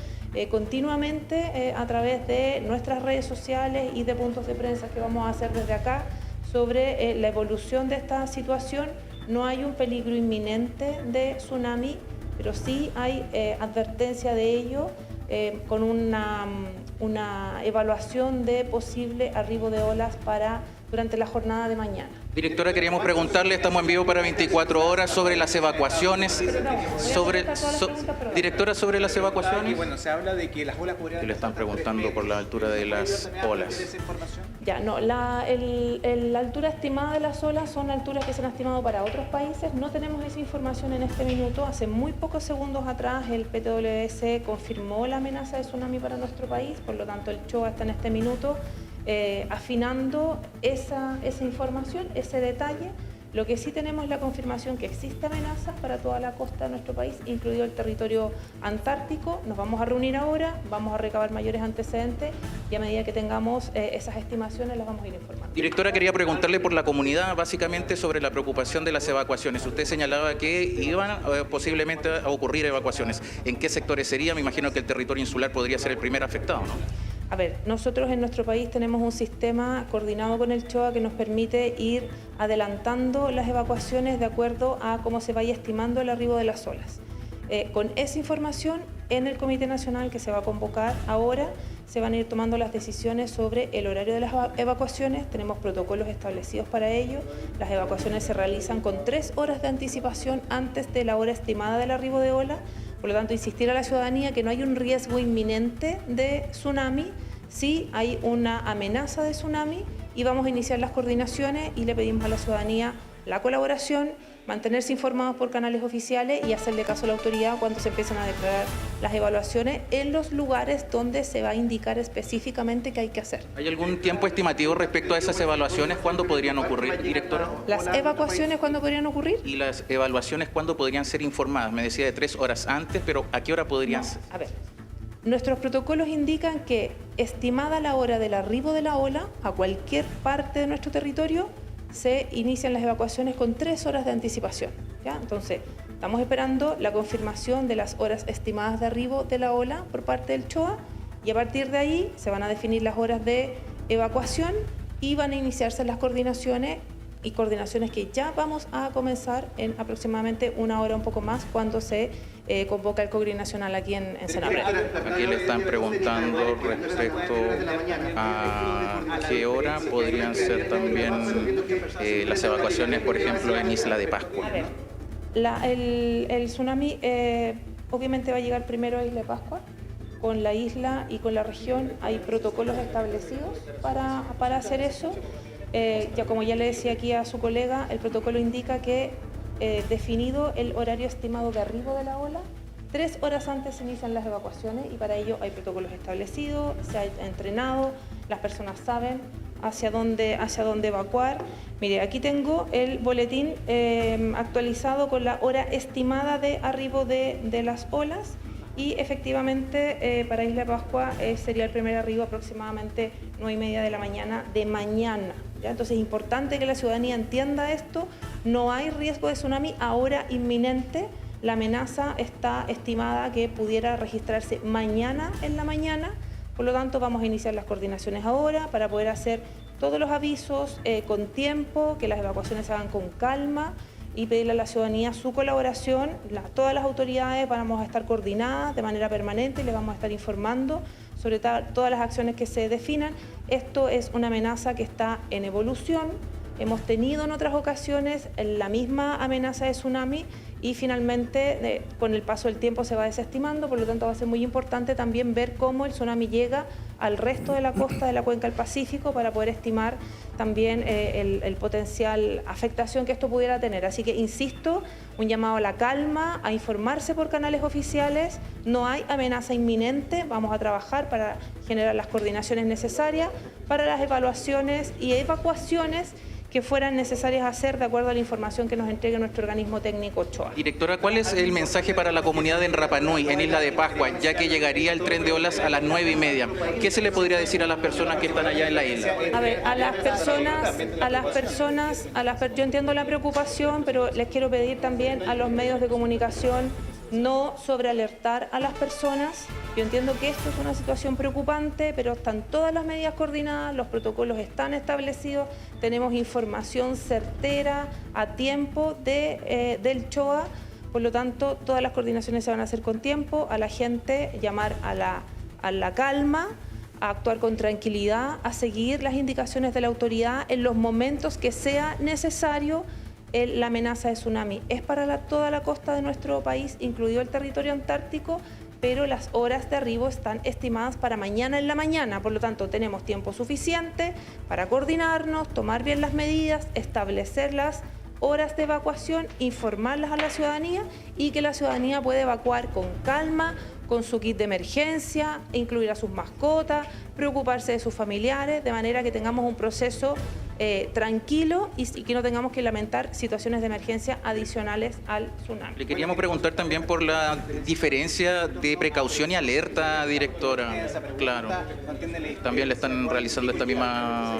continuamente a través de nuestras redes sociales y de puntos de prensa que vamos a hacer desde acá sobre la evolución de esta situación. No hay un peligro inminente de tsunami, pero sí hay advertencia de ello con una evaluación de posible arribo de olas durante la jornada de mañana. Directora, queríamos preguntarle, estamos en vivo para 24 horas, sobre las evacuaciones. Directora, sobre las evacuaciones. Bueno, se habla de que las olas podrían... Le están preguntando por la altura de las olas. Ya, no, la altura estimada de las olas son alturas que se han estimado para otros países. No tenemos esa información en este minuto. Hace muy pocos segundos atrás el PTWS confirmó la amenaza de tsunami para nuestro país, por lo tanto el CHOA está en este minuto afinando esa información, ese detalle. Lo que sí tenemos es la confirmación que existe amenazas para toda la costa de nuestro país, incluido el territorio antártico. Nos vamos a reunir ahora, vamos a recabar mayores antecedentes y a medida que tengamos esas estimaciones las vamos a ir informando. Directora, quería preguntarle por la comunidad, básicamente sobre la preocupación de las evacuaciones. Usted señalaba que iban posiblemente a ocurrir evacuaciones. ¿En qué sectores sería? Me imagino que el territorio insular podría ser el primer afectado, ¿no? A ver, nosotros en nuestro país tenemos un sistema coordinado con el CHOA que nos permite ir adelantando las evacuaciones de acuerdo a cómo se vaya estimando el arribo de las olas. Con esa información, en el Comité Nacional que se va a convocar ahora, se van a ir tomando las decisiones sobre el horario de las evacuaciones. Tenemos protocolos establecidos para ello. Las evacuaciones se realizan con 3 horas de anticipación antes de la hora estimada del arribo de ola. Por lo tanto, insistir a la ciudadanía que no hay un riesgo inminente de tsunami, sí hay una amenaza de tsunami y vamos a iniciar las coordinaciones y le pedimos a la ciudadanía la colaboración, mantenerse informados por canales oficiales y hacerle caso a la autoridad cuando se empiecen a declarar las evaluaciones en los lugares donde se va a indicar específicamente qué hay que hacer. ¿Hay algún tiempo estimativo respecto a esas evaluaciones? ¿Cuándo podrían ocurrir, directora? ¿Las evacuaciones cuándo podrían ocurrir? Y las evaluaciones, ¿cuándo podrían ser informadas? Me decía de 3 horas antes, pero ¿a qué hora podrían ser? A ver, nuestros protocolos indican que estimada la hora del arribo de la ola a cualquier parte de nuestro territorio, se inician las evacuaciones con 3 horas de anticipación, ¿ya? Entonces, estamos esperando la confirmación de las horas estimadas de arribo de la ola por parte del CHOA Y a partir de ahí se van a definir las horas de evacuación y van a iniciarse las coordinaciones que ya vamos a comenzar en aproximadamente una hora, un poco más, cuando se convoca el COGRI nacional aquí en Senapred. Aquí le están preguntando respecto a qué hora podrían ser también las evacuaciones, por ejemplo, en Isla de Pascua. A ver, el tsunami obviamente va a llegar primero a Isla de Pascua. Con la isla y con la región hay protocolos establecidos para hacer eso. Ya como ya le decía aquí a su colega, el protocolo indica que definido el horario estimado de arribo de la ola, 3 horas antes se inician las evacuaciones y para ello hay protocolos establecidos, se ha entrenado, las personas saben hacia dónde evacuar. Mire, aquí tengo el boletín actualizado con la hora estimada de arribo de las olas. Y efectivamente para Isla de Pascua sería el primer arribo aproximadamente 9:30 de la mañana de mañana. ¿Ya? Entonces es importante que la ciudadanía entienda esto. No hay riesgo de tsunami ahora inminente. La amenaza está estimada que pudiera registrarse mañana en la mañana. Por lo tanto, vamos a iniciar las coordinaciones ahora para poder hacer todos los avisos con tiempo, que las evacuaciones se hagan con calma y pedirle a la ciudadanía su colaboración. Todas las autoridades vamos a estar coordinadas de manera permanente y les vamos a estar informando sobre todas las acciones que se definan. Esto es una amenaza que está en evolución. Hemos tenido en otras ocasiones la misma amenaza de tsunami y finalmente con el paso del tiempo se va desestimando, por lo tanto va a ser muy importante también ver cómo el tsunami llega al resto de la costa de la cuenca del Pacífico para poder estimar también el potencial afectación que esto pudiera tener. Así que insisto, un llamado a la calma, a informarse por canales oficiales, no hay amenaza inminente, vamos a trabajar para generar las coordinaciones necesarias para las evaluaciones y evacuaciones que fueran necesarias hacer de acuerdo a la información que nos entregue nuestro organismo técnico Ochoa. Directora, ¿cuál es el mensaje para la comunidad en Rapa Nui, en Isla de Pascua, ya que llegaría el tren de olas a las 9:30? ¿Qué se le podría decir a las personas que están allá en la isla? A ver, yo entiendo la preocupación, pero les quiero pedir también a los medios de comunicación no sobrealertar a las personas. Yo entiendo que esto es una situación preocupante, pero están todas las medidas coordinadas, los protocolos están establecidos, tenemos información certera a tiempo del CHOA, por lo tanto todas las coordinaciones se van a hacer con tiempo, a la gente llamar a la calma, a actuar con tranquilidad, a seguir las indicaciones de la autoridad en los momentos que sea necesario. La amenaza de tsunami es para toda la costa de nuestro país, incluido el territorio antártico, pero las horas de arribo están estimadas para mañana en la mañana, por lo tanto tenemos tiempo suficiente para coordinarnos, tomar bien las medidas, establecer las horas de evacuación, informarlas a la ciudadanía y que la ciudadanía puede evacuar con calma, con su kit de emergencia, incluir a sus mascotas, preocuparse de sus familiares, de manera que tengamos un proceso tranquilo y que no tengamos que lamentar situaciones de emergencia adicionales al tsunami. Le queríamos preguntar también por la diferencia de precaución y alerta, directora. Claro, también le están realizando esta misma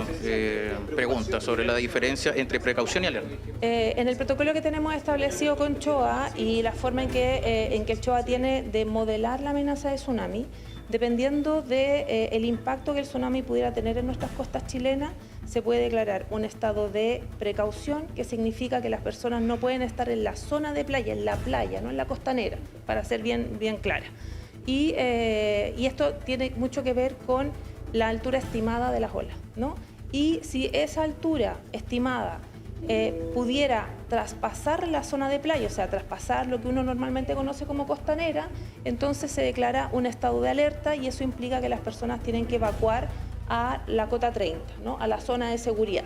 pregunta sobre la diferencia entre precaución y alerta. En el protocolo que tenemos establecido con CHOA y la forma en que el CHOA tiene de modelar la amenaza de tsunami, dependiendo del impacto que el tsunami pudiera tener en nuestras costas chilenas, se puede declarar un estado de precaución, que significa que las personas no pueden estar en la zona de playa, en la playa, no en la costanera, para ser bien clara. Y esto tiene mucho que ver con la altura estimada de las olas, ¿no? Y si esa altura estimada pudiera traspasar la zona de playa, o sea, traspasar lo que uno normalmente conoce como costanera, entonces se declara un estado de alerta y eso implica que las personas tienen que evacuar a la cota 30, ¿no? A la zona de seguridad.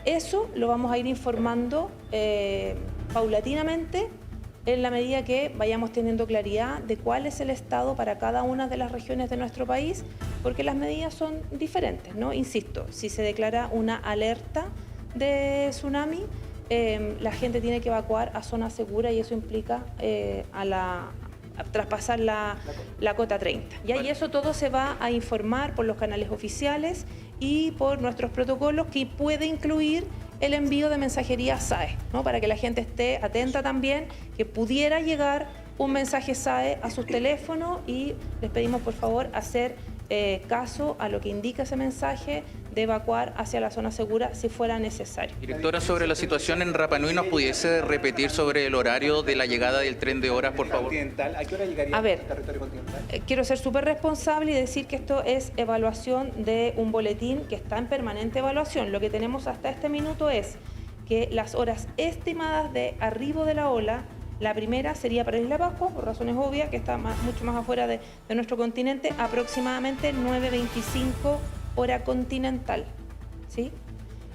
Eso lo vamos a ir informando paulatinamente en la medida que vayamos teniendo claridad de cuál es el estado para cada una de las regiones de nuestro país, porque las medidas son diferentes, ¿no? Insisto, si se declara una alerta de tsunami, la gente tiene que evacuar a zona segura y eso implica a traspasar la cota 30. ¿Ya? Y eso todo se va a informar por los canales oficiales y por nuestros protocolos, que puede incluir el envío de mensajería SAE, ¿no? Para que la gente esté atenta también, que pudiera llegar un mensaje SAE a sus teléfonos y les pedimos por favor hacer caso a lo que indica ese mensaje de evacuar hacia la zona segura si fuera necesario. Directora, sobre la situación en Rapa Nui, ¿nos pudiese repetir sobre el horario de la llegada del tren de horas, por favor? ¿A qué hora llegaría A ver, al territorio continental? Quiero ser súper responsable y decir que esto es evaluación de un boletín que está en permanente evaluación. Lo que tenemos hasta este minuto es que las horas estimadas de arribo de la ola, la primera sería para Isla Pascua, por razones obvias, que está mucho más afuera de nuestro continente, aproximadamente 9:25 hora continental, ¿sí?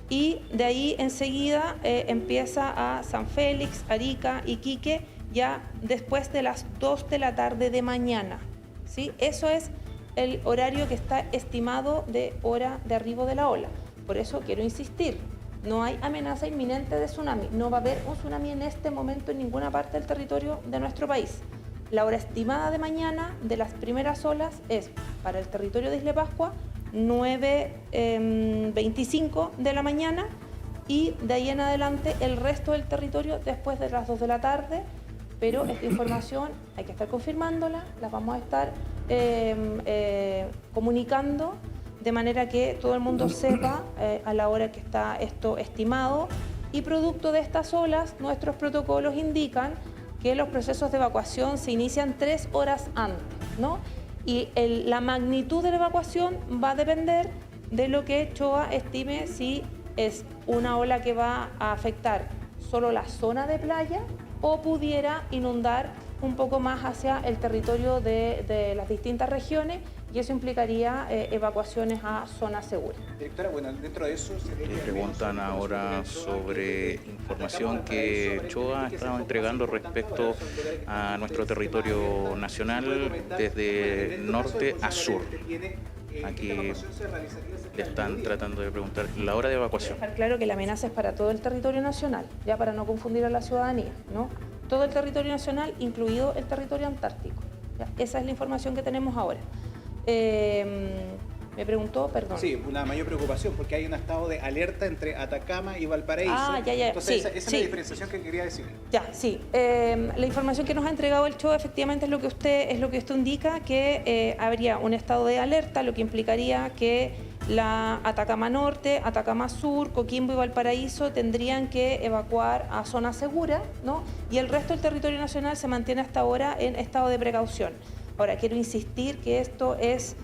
Y de ahí enseguida empieza a San Félix, Arica, Iquique, ya después de las 2 de la tarde de mañana, ¿sí? Eso es el horario que está estimado de hora de arribo de la ola. Por eso quiero insistir, no hay amenaza inminente de tsunami, no va a haber un tsunami en este momento en ninguna parte del territorio de nuestro país. La hora estimada de mañana de las primeras olas es para el territorio de Isla Pascua 9:25 de la mañana y de ahí en adelante el resto del territorio después de las 2 de la tarde, pero esta información hay que estar confirmándola, la vamos a estar comunicando de manera que todo el mundo sepa a la hora que está esto estimado, y producto de estas olas nuestros protocolos indican que los procesos de evacuación se inician 3 horas antes, ¿no? Y la magnitud de la evacuación va a depender de lo que CHOA estime si es una ola que va a afectar solo la zona de playa o pudiera inundar un poco más hacia el territorio de las distintas regiones, y eso implicaría evacuaciones a zonas seguras. Directora, bueno, dentro de eso... Preguntan ahora sobre información que CHOA ha estado entregando respecto a nuestro territorio nacional desde norte a sur. Aquí le están tratando de preguntar la hora de evacuación. Dejar claro que la amenaza es para todo el territorio nacional, ya para no confundir a la ciudadanía, ¿no? Todo el territorio nacional, incluido el territorio antártico. ¿Ya? Esa es la información que tenemos ahora. Me preguntó, perdón. Sí, una mayor preocupación porque hay un estado de alerta entre Atacama y Valparaíso. Ah, ya. Entonces, Sí, esa es la diferenciación que quería decir. Ya, sí. La información que nos ha entregado el CHOA efectivamente es lo que usted indica, que habría un estado de alerta, lo que implicaría que la Atacama Norte, Atacama Sur, Coquimbo y Valparaíso tendrían que evacuar a zona segura, ¿no? Y el resto del territorio nacional se mantiene hasta ahora en estado de precaución. Ahora, quiero insistir que esto es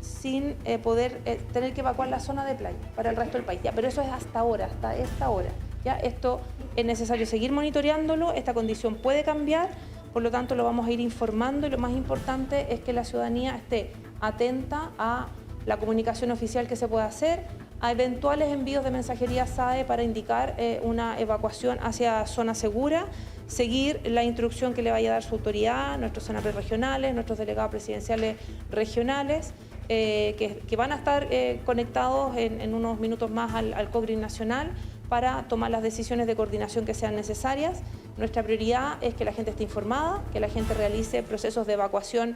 sin poder tener que evacuar la zona de playa para el resto del país. Ya, pero eso es hasta ahora, hasta esta hora. Ya, esto es necesario seguir monitoreándolo, esta condición puede cambiar, por lo tanto lo vamos a ir informando, y lo más importante es que la ciudadanía esté atenta a la comunicación oficial que se pueda hacer, a eventuales envíos de mensajería SAE para indicar una evacuación hacia zona segura, seguir la instrucción que le vaya a dar su autoridad, nuestros senadores regionales, nuestros delegados presidenciales regionales, que van a estar conectados en unos minutos más al COGRI nacional para tomar las decisiones de coordinación que sean necesarias. Nuestra prioridad es que la gente esté informada, que la gente realice procesos de evacuación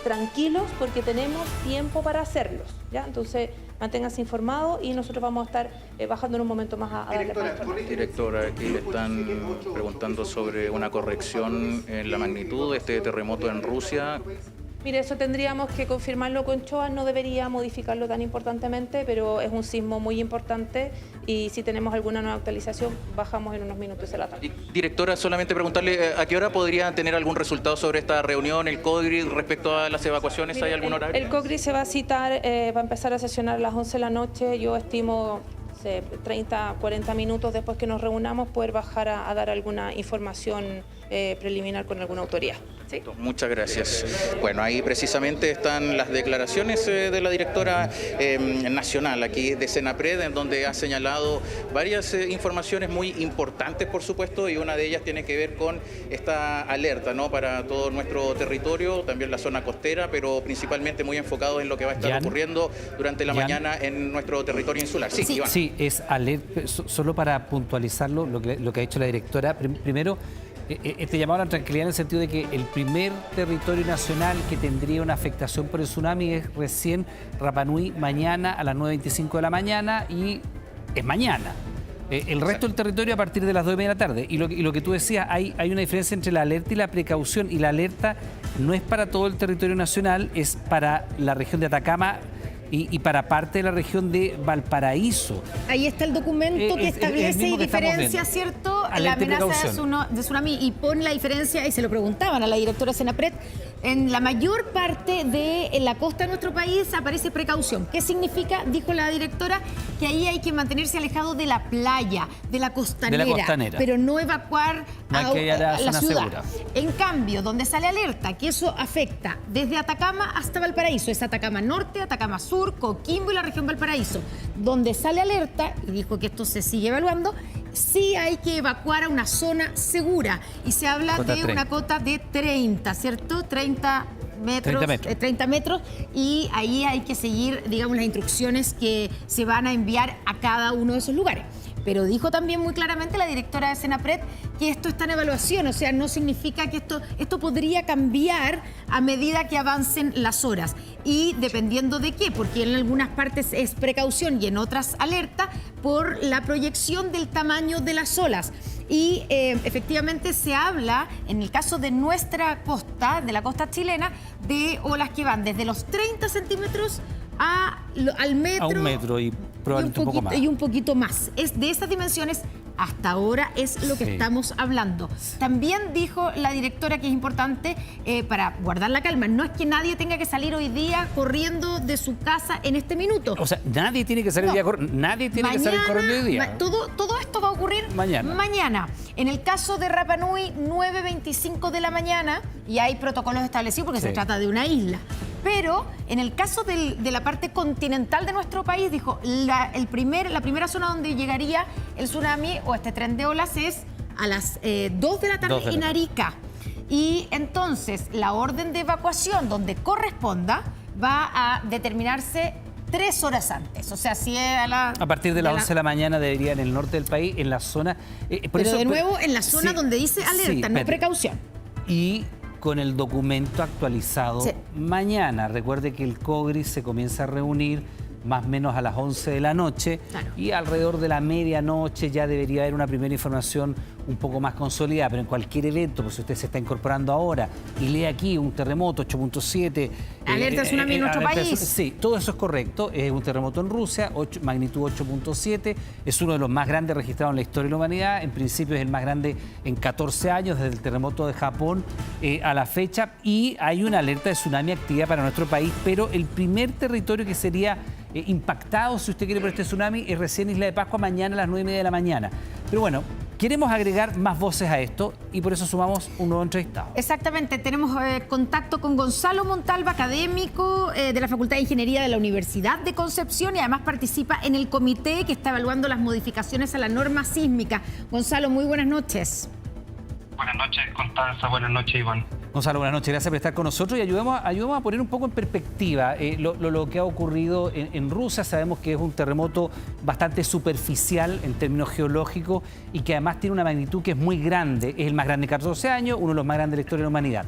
tranquilos, porque tenemos tiempo para hacerlos, ¿ya? Entonces, manténganse informados y nosotros vamos a estar bajando en un momento más a darle más información. Directora, aquí le están preguntando sobre una corrección en la magnitud de este terremoto en Rusia. Mire, eso tendríamos que confirmarlo con CHOA, no debería modificarlo tan importantemente, pero es un sismo muy importante y si tenemos alguna nueva actualización, bajamos en unos minutos a la tarde. Directora, solamente preguntarle, ¿a qué hora podría tener algún resultado sobre esta reunión, el COGRI, respecto a las evacuaciones? Mire, ¿Hay algún horario? El COGRI se va a citar, va a empezar a sesionar a las 11 de la noche, yo estimo 30, 40 minutos después que nos reunamos poder bajar a dar alguna información preliminar con alguna autoridad. ¿Sí? Muchas gracias. Bueno, ahí precisamente están las declaraciones de la directora nacional aquí de Senapred, en donde ha señalado varias informaciones muy importantes, por supuesto, y una de ellas tiene que ver con esta alerta, ¿no?, para todo nuestro territorio, también la zona costera, pero principalmente muy enfocado en lo que va a estar ocurriendo durante la mañana en nuestro territorio insular. Sí, Iván. Sí, es alerta, solo para puntualizarlo lo que ha dicho la directora. Primero, este llamado a la tranquilidad en el sentido de que el primer territorio nacional que tendría una afectación por el tsunami es recién Rapa Nui, mañana a las 9:25 de la mañana, y es mañana. El resto del territorio a partir de las 2:30 de la tarde. Y lo que tú decías, hay una diferencia entre la alerta y la precaución. Y la alerta no es para todo el territorio nacional, es para la región de Atacama y para parte de la región de Valparaíso. Ahí está el documento que establece y diferencia, ¿cierto?, la amenaza de tsunami, y pone la diferencia, y se lo preguntaban a la directora Senapred, en la mayor parte de la costa de nuestro país aparece precaución. ¿Qué significa? Dijo la directora, que ahí hay que mantenerse alejado de la playa, de la costanera, pero no evacuar a la ciudad. Segura. En cambio, donde sale alerta, que eso afecta desde Atacama hasta Valparaíso, es Atacama Norte, Atacama Sur, Coquimbo y la región Valparaíso. Donde sale alerta, y dijo que esto se sigue evaluando, sí hay que evacuar a una zona segura. Y se habla de una cota de 30, ¿cierto? 30 metros, y ahí hay que seguir, digamos, las instrucciones que se van a enviar a cada uno de esos lugares. Pero dijo también muy claramente la directora de Senapred que esto está en evaluación, o sea, no significa que esto podría cambiar a medida que avancen las horas. Y dependiendo de qué, porque en algunas partes es precaución y en otras alerta por la proyección del tamaño de las olas. Y efectivamente se habla, en el caso de nuestra costa, de la costa chilena, de olas que van desde los 30 centímetros al metro. A 1 metro y probablemente un poco más. Y un poquito más. Es de esas dimensiones, hasta ahora es lo que estamos hablando. También dijo la directora que es importante para guardar la calma. No es que nadie tenga que salir hoy día corriendo de su casa en este minuto. O sea, nadie tiene que salir nadie tiene que salir corriendo hoy día. Todo esto va a ocurrir mañana. En el caso de Rapa Nui, 9:25 de la mañana, y hay protocolos establecidos porque se trata de una isla. Pero en el caso de la parte continental de nuestro país, dijo, la primera zona donde llegaría el tsunami o este tren de olas es a las 2 de la tarde en Arica. Y entonces la orden de evacuación donde corresponda va a determinarse 3 horas antes. O sea, si es a partir de las 11 de la mañana debería en el norte del país, en la zona... pero de nuevo, en la zona donde dice alerta, no precaución. Y con el documento actualizado mañana. Recuerde que el COGRI se comienza a reunir más o menos a las 11 de la noche y alrededor de la medianoche ya debería haber una primera información un poco más consolidada, pero en cualquier evento, pues si usted se está incorporando ahora y lee aquí un terremoto 8.7... Alerta tsunami en nuestro país. Sí, todo eso es correcto. Es un terremoto en Rusia, magnitud 8.7, es uno de los más grandes registrados en la historia de la humanidad. En principio es el más grande en 14 años, desde el terremoto de Japón a la fecha, y hay una alerta de tsunami activa para nuestro país, pero el primer territorio que sería impactado, si usted quiere, por este tsunami es recién Isla de Pascua, mañana a las 9:30 de la mañana. Pero bueno, queremos agregar más voces a esto y por eso sumamos un nuevo entrevistado. Exactamente, tenemos contacto con Gonzalo Montalva, académico de la Facultad de Ingeniería de la Universidad de Concepción, y además participa en el comité que está evaluando las modificaciones a la norma sísmica. Gonzalo, muy buenas noches. Buenas noches, Constanza. Buenas noches, Iván. Gonzalo, buenas noches. Gracias por estar con nosotros y ayudemos a poner un poco en perspectiva lo que ha ocurrido en Rusia. Sabemos que es un terremoto bastante superficial en términos geológicos y que además tiene una magnitud que es muy grande. Es el más grande en 14 años, uno de los más grandes de la historia de la humanidad.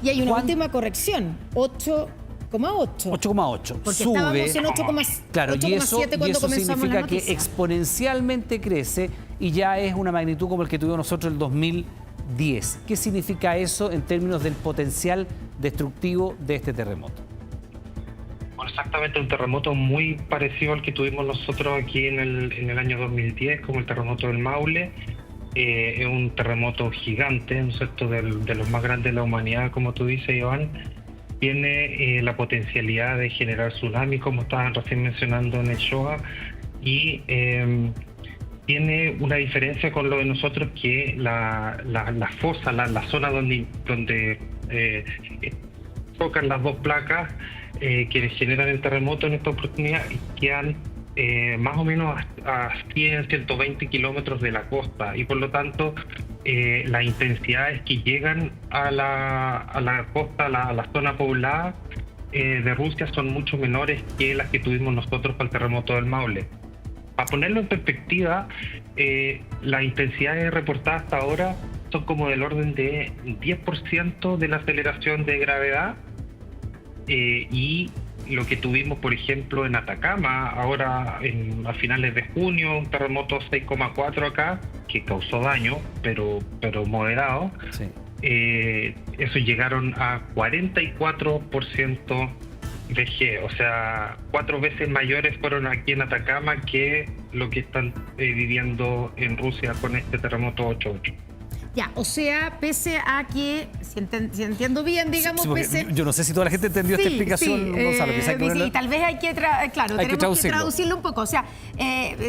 Y hay una última corrección, 8,8. 8,8. Porque estábamos en 8,7 claro, y eso significa que exponencialmente crece y ya es una magnitud como el que tuvimos nosotros en el 2010. ¿Qué significa eso en términos del potencial destructivo de este terremoto? Bueno, exactamente, un terremoto muy parecido al que tuvimos nosotros aquí en el año 2010, como el terremoto del Maule. Es un terremoto gigante, ¿no es cierto?, de los más grandes de la humanidad, como tú dices, Iván. Tiene la potencialidad de generar tsunami, como estaban recién mencionando en el Shoah, y tiene una diferencia con lo de nosotros, que la fosa, la zona donde tocan las dos placas que generan el terremoto en esta oportunidad, quedan más o menos a 100, 120 kilómetros de la costa, y por lo tanto las intensidades que llegan a la costa, a la zona poblada de Rusia, son mucho menores que las que tuvimos nosotros para el terremoto del Maule. Para ponerlo en perspectiva, las intensidades reportadas hasta ahora son como del orden de 10% de la aceleración de gravedad y lo que tuvimos, por ejemplo, en Atacama, ahora a finales de junio, un terremoto 6,4 acá, que causó daño, pero moderado. Sí. Esos llegaron a 44% de G, o sea, 4 veces mayores fueron aquí en Atacama que lo que están viviendo en Rusia con este terremoto 8.8. Ya, o sea, pese a que, si entiendo bien, digamos, Sí, yo no sé si toda la gente entendió esta explicación, Gonzalo. Sí, tal vez hay que, tenemos que traducirlo un poco. O sea,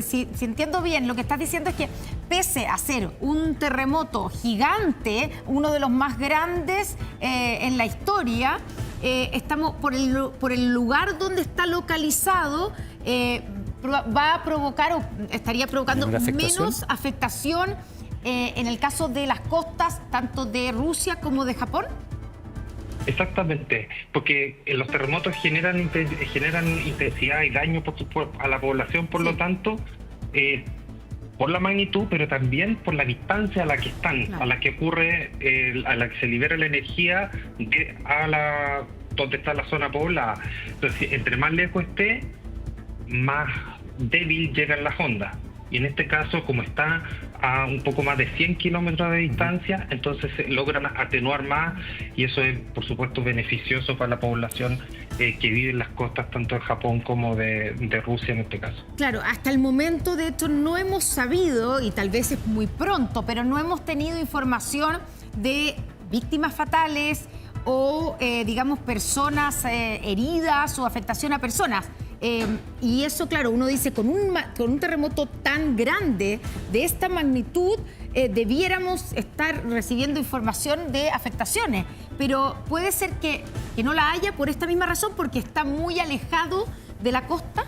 si entiendo bien, lo que estás diciendo es que pese a ser un terremoto gigante, uno de los más grandes en la historia, estamos por el lugar donde está localizado, va a provocar o estaría provocando menos afectación en el caso de las costas, tanto de Rusia como de Japón. Exactamente, porque los terremotos generan intensidad y daño a la población, por lo tanto, por la magnitud, pero también por la distancia a la que están, claro, a la que ocurre, a la que se libera la energía donde está la zona poblada. Entonces, entre más lejos esté, más débil llegan las ondas. Y en este caso, como está a un poco más de 100 kilómetros de distancia, entonces se logran atenuar más, y eso es, por supuesto, beneficioso para la población que vive en las costas tanto de Japón como de Rusia en este caso. Claro, hasta el momento, de hecho, no hemos sabido, y tal vez es muy pronto, pero no hemos tenido información de víctimas fatales o, digamos, personas heridas o afectación a personas. Y eso, claro, uno dice, con un terremoto tan grande, de esta magnitud, debiéramos estar recibiendo información de afectaciones. Pero puede ser que no la haya por esta misma razón, porque está muy alejado de la costa.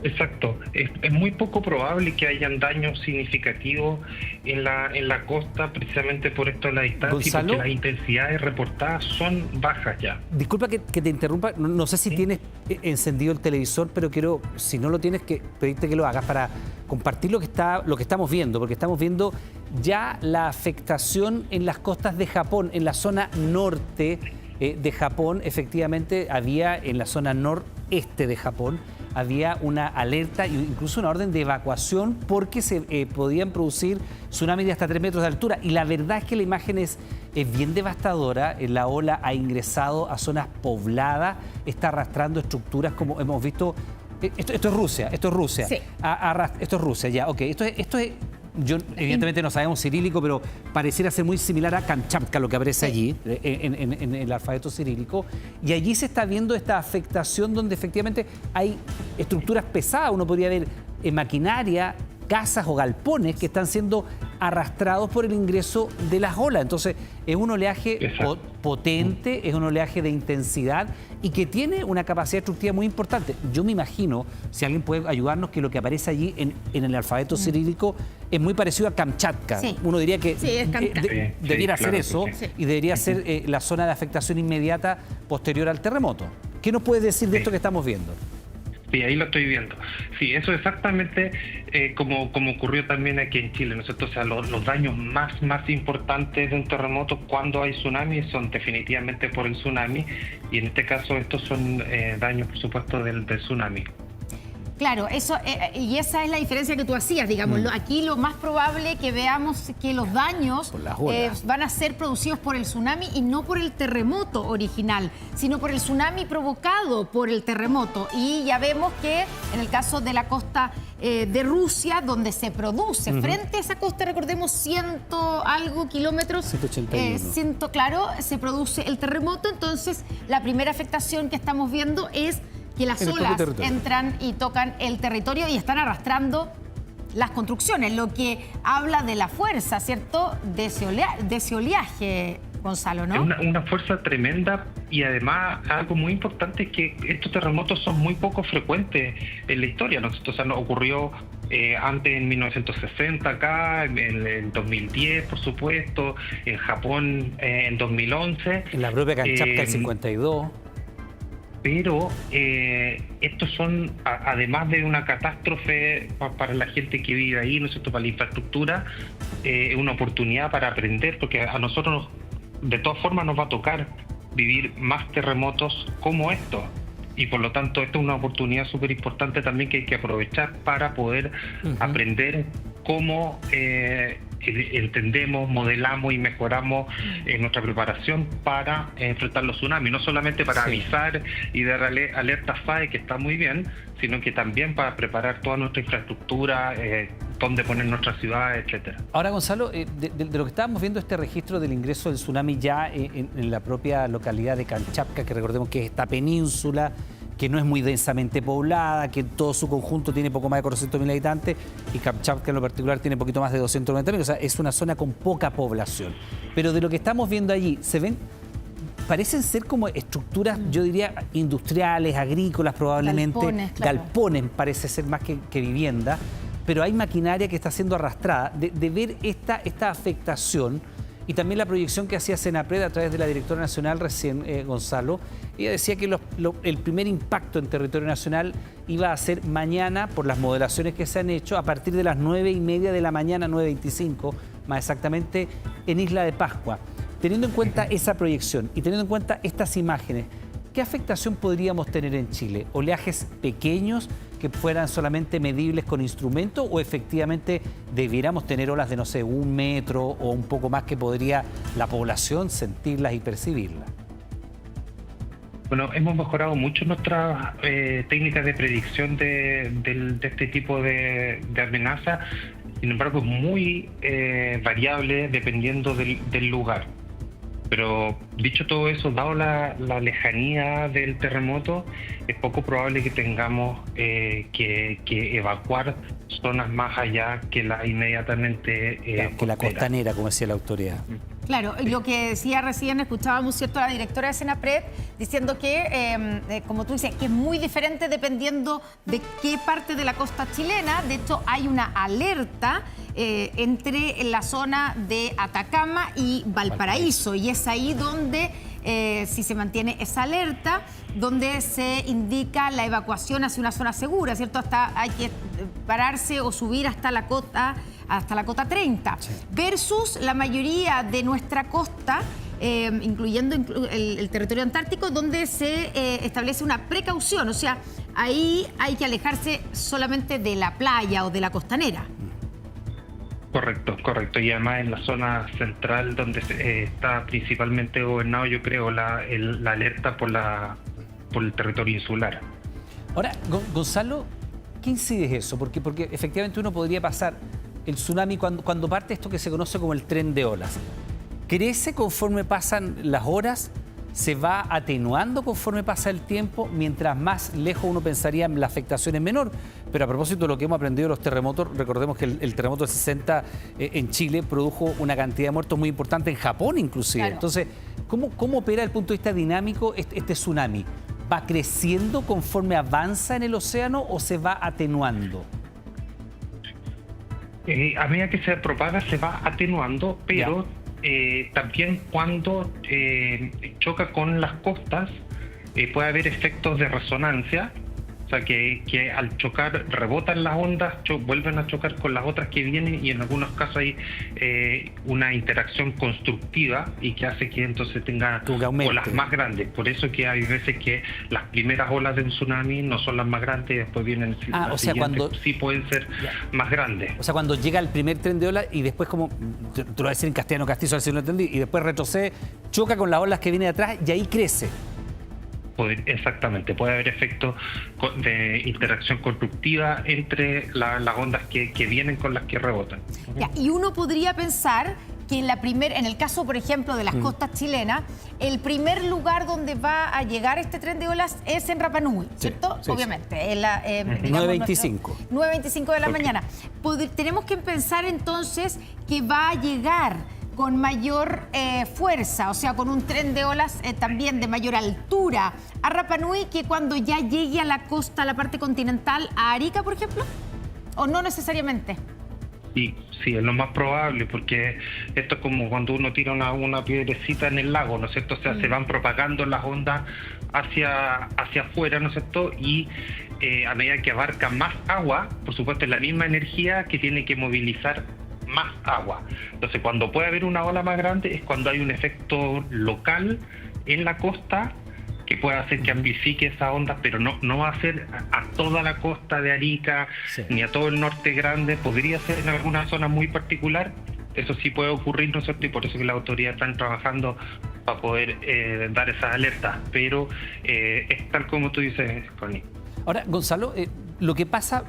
Exacto. Es muy poco probable que hayan daños significativos en la costa, precisamente por esto de la distancia, Gonzalo, porque las intensidades reportadas son bajas ya. Disculpa que te interrumpa, no sé si tienes encendido el televisor, pero quiero, si no lo tienes, pedirte que lo hagas para compartir lo que estamos viendo, porque estamos viendo ya la afectación en las costas de Japón, en la zona norte de Japón. Efectivamente, había en la zona noreste de Japón había una alerta e incluso una orden de evacuación porque se podían producir tsunamis de hasta 3 metros de altura. Y la verdad es que la imagen es bien devastadora. La ola ha ingresado a zonas pobladas, está arrastrando estructuras como hemos visto. Esto es Rusia. Sí. Esto es Rusia, ya, ok. Esto es evidentemente no sabemos cirílico, pero pareciera ser muy similar a Kamchatka, lo que aparece allí, en el alfabeto cirílico. Y allí se está viendo esta afectación donde efectivamente hay estructuras pesadas. Uno podría ver maquinaria, casas o galpones que están siendo arrastrados por el ingreso de las olas. Entonces, es un oleaje potente, es un oleaje de intensidad y que tiene una capacidad destructiva muy importante. Yo me imagino, si alguien puede ayudarnos, que lo que aparece allí en el alfabeto cirílico es muy parecido a Kamchatka. Sí. Uno diría que debiera ser eso, y debería ser la zona de afectación inmediata posterior al terremoto. ¿Qué nos puedes decir de esto que estamos viendo? Sí, ahí lo estoy viendo. Sí, eso es exactamente como ocurrió también aquí en Chile, ¿no es cierto? O sea, los daños más importantes de un terremoto cuando hay tsunami son definitivamente por el tsunami, y en este caso estos son daños, por supuesto, del tsunami. Claro, eso y esa es la diferencia que tú hacías, digamos. Aquí lo más probable que veamos que los daños van a ser producidos por el tsunami y no por el terremoto original, sino por el tsunami provocado por el terremoto. Y ya vemos que en el caso de la costa de Rusia, donde se produce, frente a esa costa, recordemos, 100 algo kilómetros, 181. Claro, se produce el terremoto. Entonces, la primera afectación que estamos viendo es que las olas entran y tocan el territorio y están arrastrando las construcciones, lo que habla de la fuerza, ¿cierto?, de ese oleaje, Gonzalo, ¿no? Es una fuerza tremenda, y además algo muy importante es que estos terremotos son muy poco frecuentes en la historia, ¿no? O sea, no ocurrió antes en 1960 acá, en el 2010, por supuesto, en Japón en 2011. En la propia Kamchatka el 52. Pero estos son, además de una catástrofe para la gente que vive ahí, ¿no es cierto?, para la infraestructura, una oportunidad para aprender, porque a nosotros de todas formas nos va a tocar vivir más terremotos como estos. y por lo tanto esta es una oportunidad súper importante también que hay que aprovechar para poder aprender cómo entendemos, modelamos y mejoramos nuestra preparación para enfrentar los tsunamis, no solamente para avisar y dar alertas FAE, que está muy bien, sino que también para preparar toda nuestra infraestructura, dónde poner nuestras ciudades, etcétera. Ahora, Gonzalo, de lo que estábamos viendo, este registro del ingreso del tsunami ya en la propia localidad de Kamchatka, que recordemos que es esta península, que no es muy densamente poblada, que en todo su conjunto tiene poco más de 400.000 habitantes, y Kamchatka en lo particular tiene poquito más de 290.000, o sea, es una zona con poca población. Pero de lo que estamos viendo allí, se ven, parecen ser como estructuras, yo diría, industriales, agrícolas probablemente, Galpones, claro. Galpones parece ser más que vivienda, pero hay maquinaria que está siendo arrastrada. De ver esta afectación, y también la proyección que hacía Senapred a través de la directora nacional recién, Gonzalo, ella decía que el primer impacto en territorio nacional iba a ser mañana por las modelaciones que se han hecho a partir de las 9:30 de la mañana, 9:25, más exactamente, en Isla de Pascua. Teniendo en cuenta esa proyección y teniendo en cuenta estas imágenes, ¿qué afectación podríamos tener en Chile? ¿Oleajes pequeños que fueran solamente medibles con instrumentos o efectivamente debiéramos tener olas de, no sé, 1 metro o un poco más que podría la población sentirlas y percibirlas? Bueno, hemos mejorado mucho nuestras técnicas de predicción de este tipo de amenaza. Sin embargo, es muy variable dependiendo del lugar. Pero dicho todo eso, dado la lejanía del terremoto, es poco probable que tengamos que evacuar zonas más allá que la inmediatamente que la costanera, como decía la autoridad. Claro, lo que decía recién, escuchábamos, ¿cierto?, a la directora de Senapred diciendo que, como tú dices, que es muy diferente dependiendo de qué parte de la costa chilena. De hecho, hay una alerta entre la zona de Atacama y Valparaíso, y es ahí donde, si se mantiene esa alerta, donde se indica la evacuación hacia una zona segura, ¿cierto? Hasta hay que pararse o subir hasta la cota 30, sí, versus la mayoría de nuestra costa, incluyendo el territorio antártico, donde se establece una precaución, o sea, ahí hay que alejarse solamente de la playa o de la costanera. Correcto. Y además en la zona central donde está principalmente gobernado, yo creo, la alerta por el territorio insular. Ahora, Gonzalo, ¿qué incide eso? Porque efectivamente uno podría pasar el tsunami cuando parte esto que se conoce como el tren de olas. ¿Crece conforme pasan las horas? ¿Se va atenuando conforme pasa el tiempo? Mientras más lejos uno pensaría la afectación es menor. Pero a propósito de lo que hemos aprendido de los terremotos, recordemos que el terremoto del 60 en Chile produjo una cantidad de muertos muy importante en Japón inclusive. Claro. Entonces, ¿cómo opera desde el punto de vista dinámico este tsunami? ¿Va creciendo conforme avanza en el océano o se va atenuando? A medida que se propaga se va atenuando, pero también cuando choca con las costas puede haber efectos de resonancia, o sea que al chocar rebotan las ondas, vuelven a chocar con las otras que vienen, y en algunos casos hay una interacción constructiva y que hace que entonces tenga olas más grandes. Por eso que hay veces que las primeras olas de un tsunami no son las más grandes y después vienen las siguientes, sí pueden ser más grandes. O sea, cuando llega el primer tren de olas y después, como te lo voy a decir en castellano castizo, a ver si lo entendí, y después retrocede, choca con las olas que vienen de atrás y ahí crece. Exactamente, puede haber efectos de interacción constructiva entre las ondas que vienen con las que rebotan. Ya, y uno podría pensar que en el caso, por ejemplo, de las costas chilenas, el primer lugar donde va a llegar este tren de olas es en Rapa Nui, ¿cierto? Sí, obviamente. 9:25. 9:25 de la mañana. Tenemos que pensar entonces que va a llegar con mayor fuerza, o sea, con un tren de olas también de mayor altura a Rapa Nui, que cuando ya llegue a la costa, a la parte continental, a Arica, por ejemplo, ¿o no necesariamente? Sí, es lo más probable, porque esto es como cuando uno tira una piedrecita en el lago, ¿no es cierto? O sea, se van propagando las ondas hacia afuera, ¿no es cierto? Y a medida que abarca más agua, por supuesto, es la misma energía que tiene que movilizar más agua. Entonces, cuando puede haber una ola más grande es cuando hay un efecto local en la costa que pueda hacer que amplifique esa onda, pero no va a ser a toda la costa de Arica, Sí. ni a todo el norte grande. Podría ser en alguna zona muy particular. Eso sí puede ocurrir, ¿no es cierto? Y por eso que las autoridades están trabajando para poder dar esas alertas. Pero es tal como tú dices, Connie. Ahora, Gonzalo, lo que pasa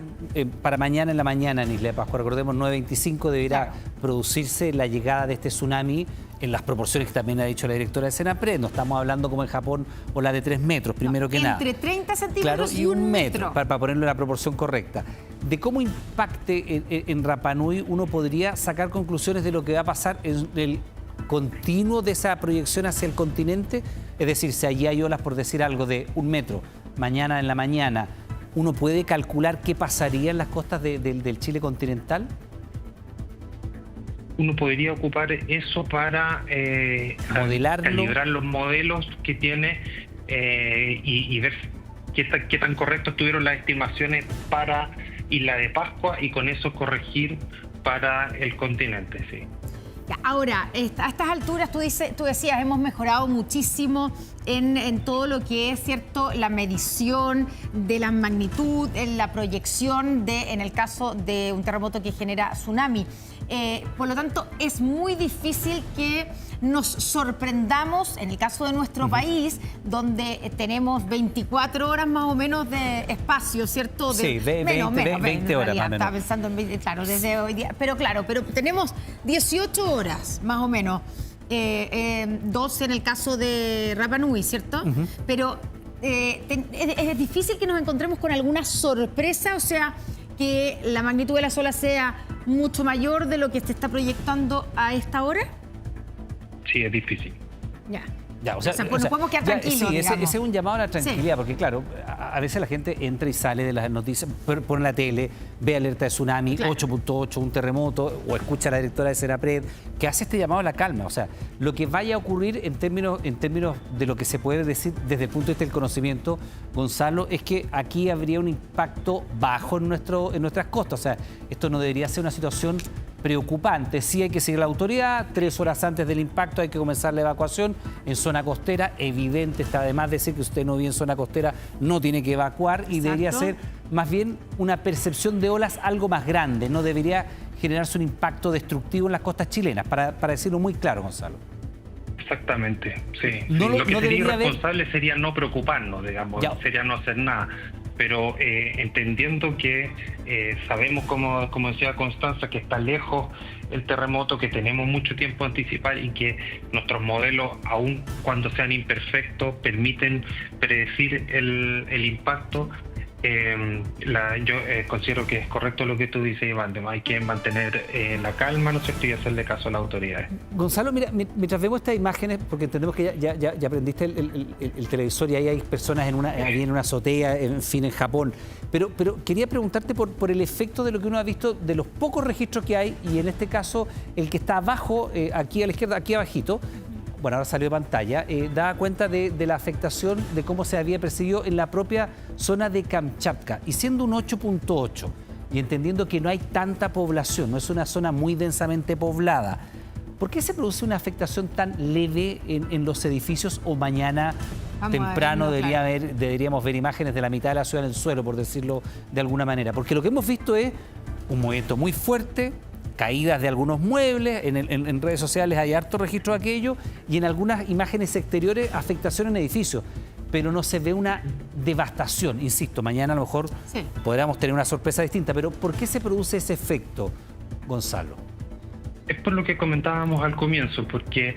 para mañana en la mañana en Isla de Pascua, recordemos 9:25 deberá producirse la llegada de este tsunami en las proporciones que también ha dicho la directora de Senapred. No estamos hablando como en Japón o la de 3 metros, primero que nada. Entre 30 Claro, centímetros y 1 metro, para ponerlo en la proporción correcta. De cómo impacte en Rapa Nui, uno podría sacar conclusiones de lo que va a pasar en el continuo de esa proyección hacia el continente. Es decir, si allí hay olas, por decir algo, de 1 metro, mañana en la mañana, ¿uno puede calcular qué pasaría en las costas del Chile continental? Uno podría ocupar eso para Modelarlo. calibrar los modelos que tiene y ver qué tan correctos estuvieron las estimaciones para Isla de Pascua y con eso corregir para el continente, sí. Ahora, a estas alturas tú decías, hemos mejorado muchísimo en todo lo que es, ¿cierto?, la medición de la magnitud, en la proyección en el caso de un terremoto que genera tsunami. Por lo tanto, es muy difícil que nos sorprendamos, en el caso de nuestro país, donde tenemos 24 horas más o menos de espacio, ¿cierto? Sí, 20 horas más o menos. Estaba pensando en 20, claro, desde hoy día. Pero claro, tenemos 18 horas más o menos, 12 en el caso de Rapa Nui, ¿cierto? Pero es difícil que nos encontremos con alguna sorpresa, o sea, que la magnitud de las olas sea mucho mayor de lo que se está proyectando a esta hora. Sí, es difícil. Ya. Ya, Pues nos podemos quedar tranquilos, Sí, ese digamos. es un llamado a la tranquilidad, Sí. porque claro, a veces la gente entra y sale de las noticias, pone la tele, ve alerta de tsunami, Claro. 8.8, un terremoto, o escucha a la directora de Senapred, que hace este llamado a la calma. O sea, lo que vaya a ocurrir en términos de lo que se puede decir desde el punto de vista del conocimiento, Gonzalo, es que aquí habría un impacto bajo en nuestras costas. O sea, esto no debería ser una situación preocupante. Sí hay que seguir la autoridad, 3 horas antes del impacto hay que comenzar la evacuación en zona costera. Evidente, está de más decir que usted no vive en zona costera, no tiene que evacuar. Y Exacto. debería ser más bien una percepción de olas algo más grande. No debería generarse un impacto destructivo en las costas chilenas, para decirlo muy claro, Gonzalo. Exactamente, sí. No Sí, lo que no sería debería haber- irresponsable sería no preocuparnos, digamos, Ya. sería no hacer nada. Pero entendiendo que sabemos, como decía Constanza, que está lejos el terremoto, que tenemos mucho tiempo a anticipar y que nuestros modelos, aun cuando sean imperfectos, permiten predecir el impacto. Yo considero que es correcto lo que tú dices, Iván. Además, hay que mantener la calma, ¿no es cierto?, y hacerle caso a las autoridades. Gonzalo, mira, mientras vemos estas imágenes, porque entendemos que ya prendiste el televisor y ahí hay personas ahí en una azotea, en fin, en Japón. Pero quería preguntarte por el efecto de lo que uno ha visto, de los pocos registros que hay, y en este caso, el que está abajo, aquí a la izquierda, aquí abajito, bueno, ahora salió de pantalla, da cuenta de la afectación de cómo se había percibido en la propia zona de Kamchatka. Y siendo un 8.8 y entendiendo que no hay tanta población, no es una zona muy densamente poblada, ¿por qué se produce una afectación tan leve en los edificios? O mañana Vamos a temprano verlo, claro. deberíamos ver imágenes de la mitad de la ciudad en el suelo, por decirlo de alguna manera. Porque lo que hemos visto es un movimiento muy fuerte, caídas de algunos muebles, en redes sociales hay harto registro de aquello, y en algunas imágenes exteriores afectación en edificios, pero no se ve una devastación. Insisto, mañana a lo mejor Sí. podríamos tener una sorpresa distinta, pero ¿por qué se produce ese efecto, Gonzalo? Es por lo que comentábamos al comienzo, porque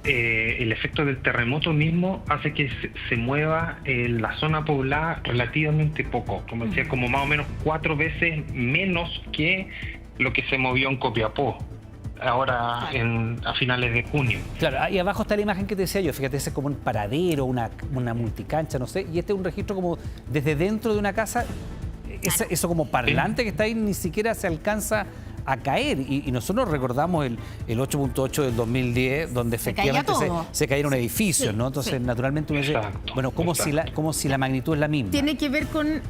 el efecto del terremoto mismo hace que se mueva la zona poblada relativamente poco, como decía, como más o menos 4 veces menos que lo que se movió en Copiapó ahora a finales de junio. Claro, ahí abajo está la imagen que te decía yo, fíjate, ese es como un paradero, una multicancha, no sé, y este es un registro como desde dentro de una casa, eso como parlante que está ahí ni siquiera se alcanza a caer, y nosotros recordamos el 8.8 del 2010, donde Se caía efectivamente todo. se cayeron edificios, Sí, ¿no? Entonces, sí. naturalmente uno dice, Exacto, bueno, como si la magnitud es la misma. Tiene que ver con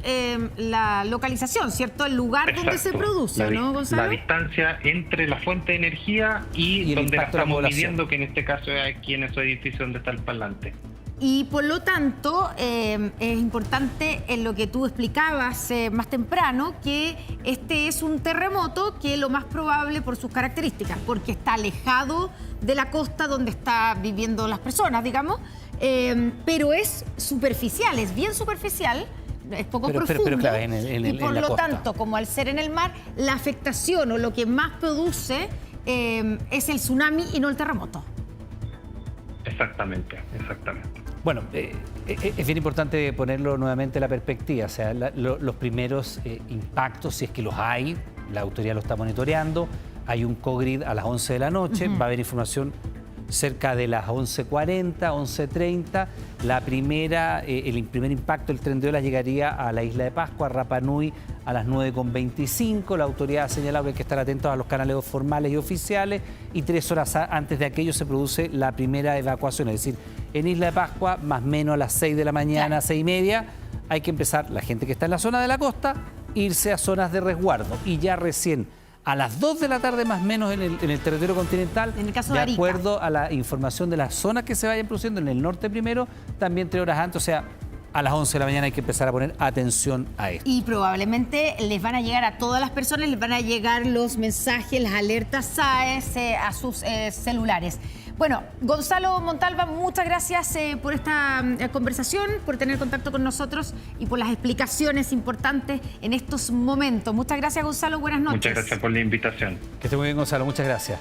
la localización, ¿cierto? El lugar donde se Exacto. produce, ¿no, Gonzalo? La distancia entre la fuente de energía Y el y donde la impacto de la estamos población. midiendo, que en este caso es aquí en ese edificio donde está el parlante. Y por lo tanto, es importante en lo que tú explicabas más temprano, que este es un terremoto que lo más probable por sus características, porque está alejado de la costa donde están viviendo las personas, digamos, pero es superficial, es bien superficial. Es poco profundo, pero claro, y por en la lo costa. tanto, como al ser en el mar, la afectación o lo que más produce es el tsunami y no el terremoto. Exactamente. Bueno, es bien importante ponerlo nuevamente en la perspectiva. O sea, los primeros impactos, si es que los hay, la autoridad lo está monitoreando. Hay un COGRID a las 11 de la noche, va a haber información cerca de las 11:40, 11:30. El primer impacto del tren de olas llegaría a la isla de Pascua, a Rapa Nui, a las 9:25. La autoridad ha señalado que hay que estar atentos a los canales formales y oficiales, y 3 horas antes de aquello se produce la primera evacuación. Es decir, en Isla de Pascua, más o menos a las 6 de la mañana, 6:30, hay que empezar, la gente que está en la zona de la costa, irse a zonas de resguardo. Y ya recién a las 2 de la tarde más o menos en el territorio continental, en el caso de de Arica, acuerdo a la información de las zonas que se vayan produciendo en el norte primero, también 3 horas antes, o sea, a las 11 de la mañana hay que empezar a poner atención a esto. Y probablemente les van a llegar a todas las personas, les van a llegar los mensajes, las alertas SAES a sus celulares. Bueno, Gonzalo Montalva, muchas gracias por esta conversación, por tener contacto con nosotros y por las explicaciones importantes en estos momentos. Muchas gracias, Gonzalo. Buenas noches. Muchas gracias por la invitación. Que esté muy bien, Gonzalo. Muchas gracias.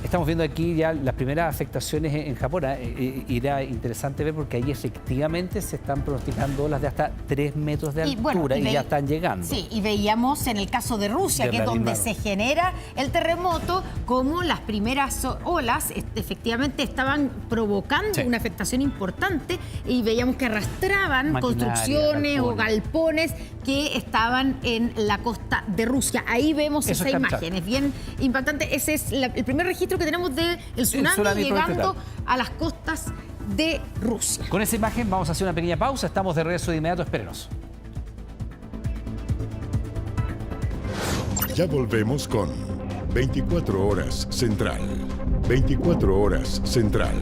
Estamos viendo aquí ya las primeras afectaciones en Japón. Era interesante ver porque ahí efectivamente se están pronosticando olas de hasta 3 metros de altura y ya están llegando. Sí, y veíamos en el caso de Rusia, que es donde se genera el terremoto, cómo las primeras olas efectivamente estaban provocando una afectación importante, y veíamos que arrastraban construcciones o galpones que estaban en la costa de Rusia. Ahí vemos esa imagen, es bien impactante. Ese es el primer registro que tenemos del tsunami llegando a las costas de Rusia. Con esa imagen vamos a hacer una pequeña pausa. Estamos de regreso de inmediato. Espérenos. Ya volvemos con 24 Horas Central. 24 Horas Central.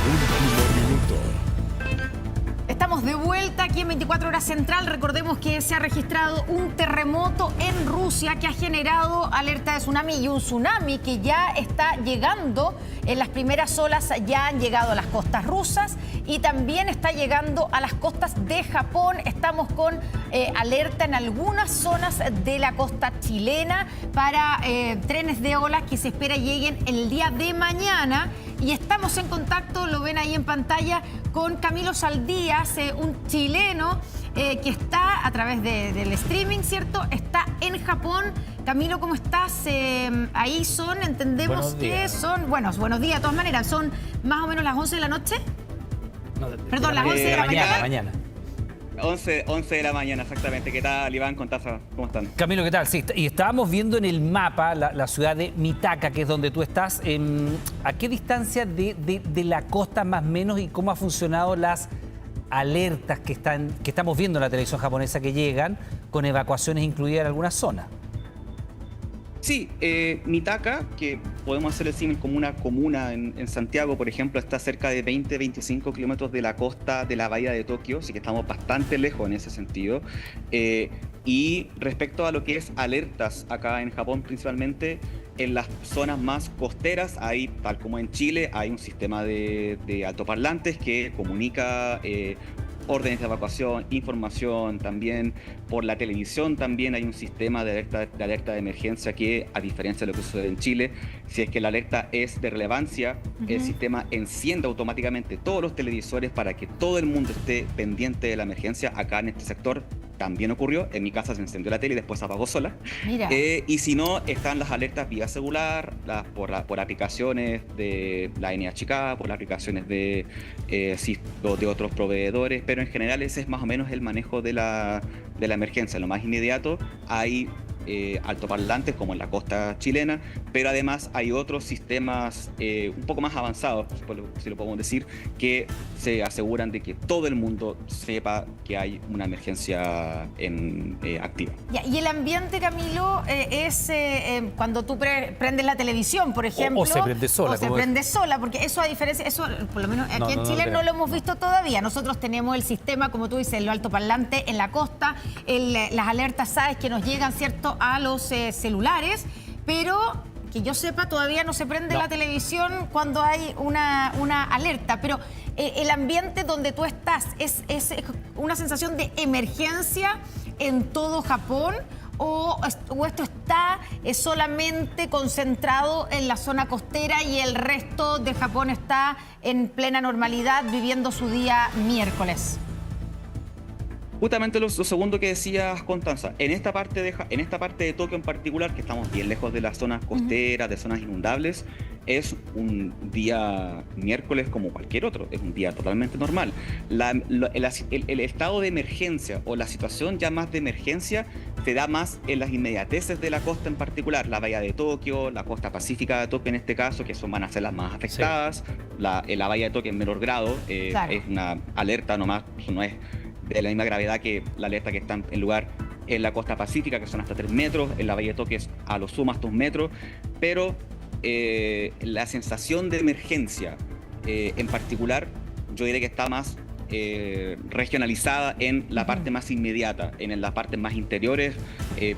Último minuto. Estamos de vuelta aquí en 24 Horas Central. Recordemos que se ha registrado un terremoto en Rusia que ha generado alerta de tsunami, y un tsunami que ya está llegando. En las primeras olas ya han llegado a las costas rusas y también está llegando a las costas de Japón. Estamos con alerta en algunas zonas de la costa chilena para trenes de olas que se espera lleguen el día de mañana. Y estamos en contacto, lo ven ahí en pantalla, con Camilo Saldías, un chileno que está a través del streaming, ¿cierto? Está en Japón. Camilo, ¿cómo estás? Ahí son, entendemos que son... Bueno, buenos días, de todas maneras. ¿Son más o menos las 11 de la noche? No, Perdón, las 11 de la mañana. 11 de la mañana, exactamente. ¿Qué tal, Iván, Contaza? ¿Cómo están? Camilo, ¿qué tal? Sí, y estábamos viendo en el mapa la ciudad de Mitaka, que es donde tú estás. ¿A qué distancia de la costa más o menos, y cómo ha funcionado las alertas que estamos viendo en la televisión japonesa que llegan, con evacuaciones incluidas en algunas zonas? Sí, Mitaka, que podemos hacer el símil como una comuna en Santiago, por ejemplo, está cerca de 20-25 kilómetros de la costa de la bahía de Tokio, así que estamos bastante lejos en ese sentido. Y respecto a lo que es alertas acá en Japón, principalmente en las zonas más costeras, hay, tal como en Chile, hay un sistema de altoparlantes que comunica órdenes de evacuación, información. También por la televisión también hay un sistema de alerta de emergencia que, a diferencia de lo que sucede en Chile, si es que la alerta es de relevancia, el sistema enciende automáticamente todos los televisores para que todo el mundo esté pendiente de la emergencia. Acá en este sector también ocurrió. En mi casa se encendió la tele y después se apagó sola. Mira. Y si no, están las alertas vía celular, por aplicaciones de la NHK, por las aplicaciones de otros proveedores, pero en general ese es más o menos el manejo de la emergencia. Lo más inmediato, hay altoparlantes como en la costa chilena, pero además hay otros sistemas un poco más avanzados, si lo podemos decir, que se aseguran de que todo el mundo sepa que hay una emergencia activa. Y el ambiente, Camilo, es cuando tú prendes la televisión, por ejemplo. O se prende sola. O se prende sola, porque eso, a diferencia, eso por lo menos aquí en Chile no lo hemos visto todavía. Nosotros tenemos el sistema, como tú dices, lo altoparlante en la costa, las alertas, sabes, que nos llegan, ¿cierto?, a los celulares, pero que yo sepa, todavía no se prende la televisión cuando hay una alerta. Pero el ambiente donde tú estás, ¿es una sensación de emergencia en todo Japón? ¿O esto está solamente concentrado en la zona costera y el resto de Japón está en plena normalidad viviendo su día miércoles? Justamente lo segundo que decías, Constanza, en esta parte de Tokio en particular, que estamos bien lejos de las zonas costeras, de zonas inundables, es un día miércoles como cualquier otro, es un día totalmente normal. El estado de emergencia o la situación ya más de emergencia se da más en las inmediateces de la costa en particular, la bahía de Tokio, la costa pacífica de Tokio en este caso, que van a ser las más afectadas. Sí. La bahía de Tokio en menor grado, claro, es una alerta nomás, no es de la misma gravedad que la alerta que está en lugar en la costa pacífica, que son hasta 3 metros, en la bahía de Tokio es a lo sumo hasta 1 metro, pero la sensación de emergencia en particular, yo diría que está más regionalizada en la parte más inmediata, en las partes más interiores.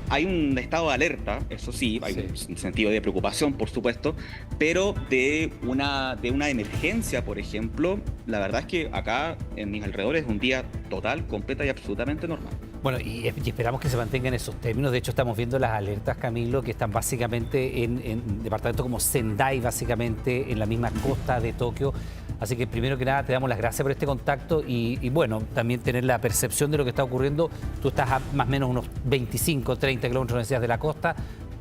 Hay un estado de alerta, eso sí, hay un sentido de preocupación, por supuesto, pero de una emergencia, por ejemplo, la verdad es que acá en mis alrededores es un día total, completa y absolutamente normal. Bueno, y esperamos que se mantengan esos términos. De hecho, estamos viendo las alertas, Camilo, que están básicamente en departamentos como Sendai, básicamente en la misma costa de Tokio. Así que primero que nada te damos las gracias por este contacto y bueno, también tener la percepción de lo que está ocurriendo. Tú estás a más o menos unos 25, 30 kilómetros, decías, de la costa.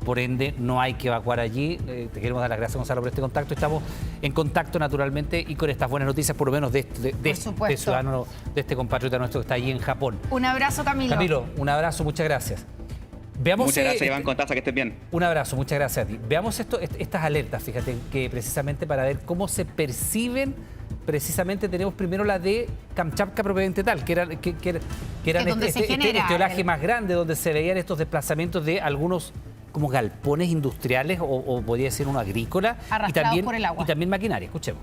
Por ende, no hay que evacuar allí. Te queremos dar las gracias, Gonzalo, por este contacto. Estamos en contacto, naturalmente, y con estas buenas noticias, por lo menos de este ciudadano, de este compatriota nuestro que está allí en Japón. Un abrazo, Camilo. Camilo, un abrazo, muchas gracias. Veamos, muchas gracias, Iván Constanza, que estés bien. Un abrazo, muchas gracias a ti. Veamos estas alertas, fíjate, que precisamente para ver cómo se perciben. Precisamente tenemos primero la de Kamchatka propiamente tal, que era este olaje más grande, donde se veían estos desplazamientos de algunos como galpones industriales o podría ser uno agrícola arrastrados por el agua. Y también maquinaria. Escuchemos.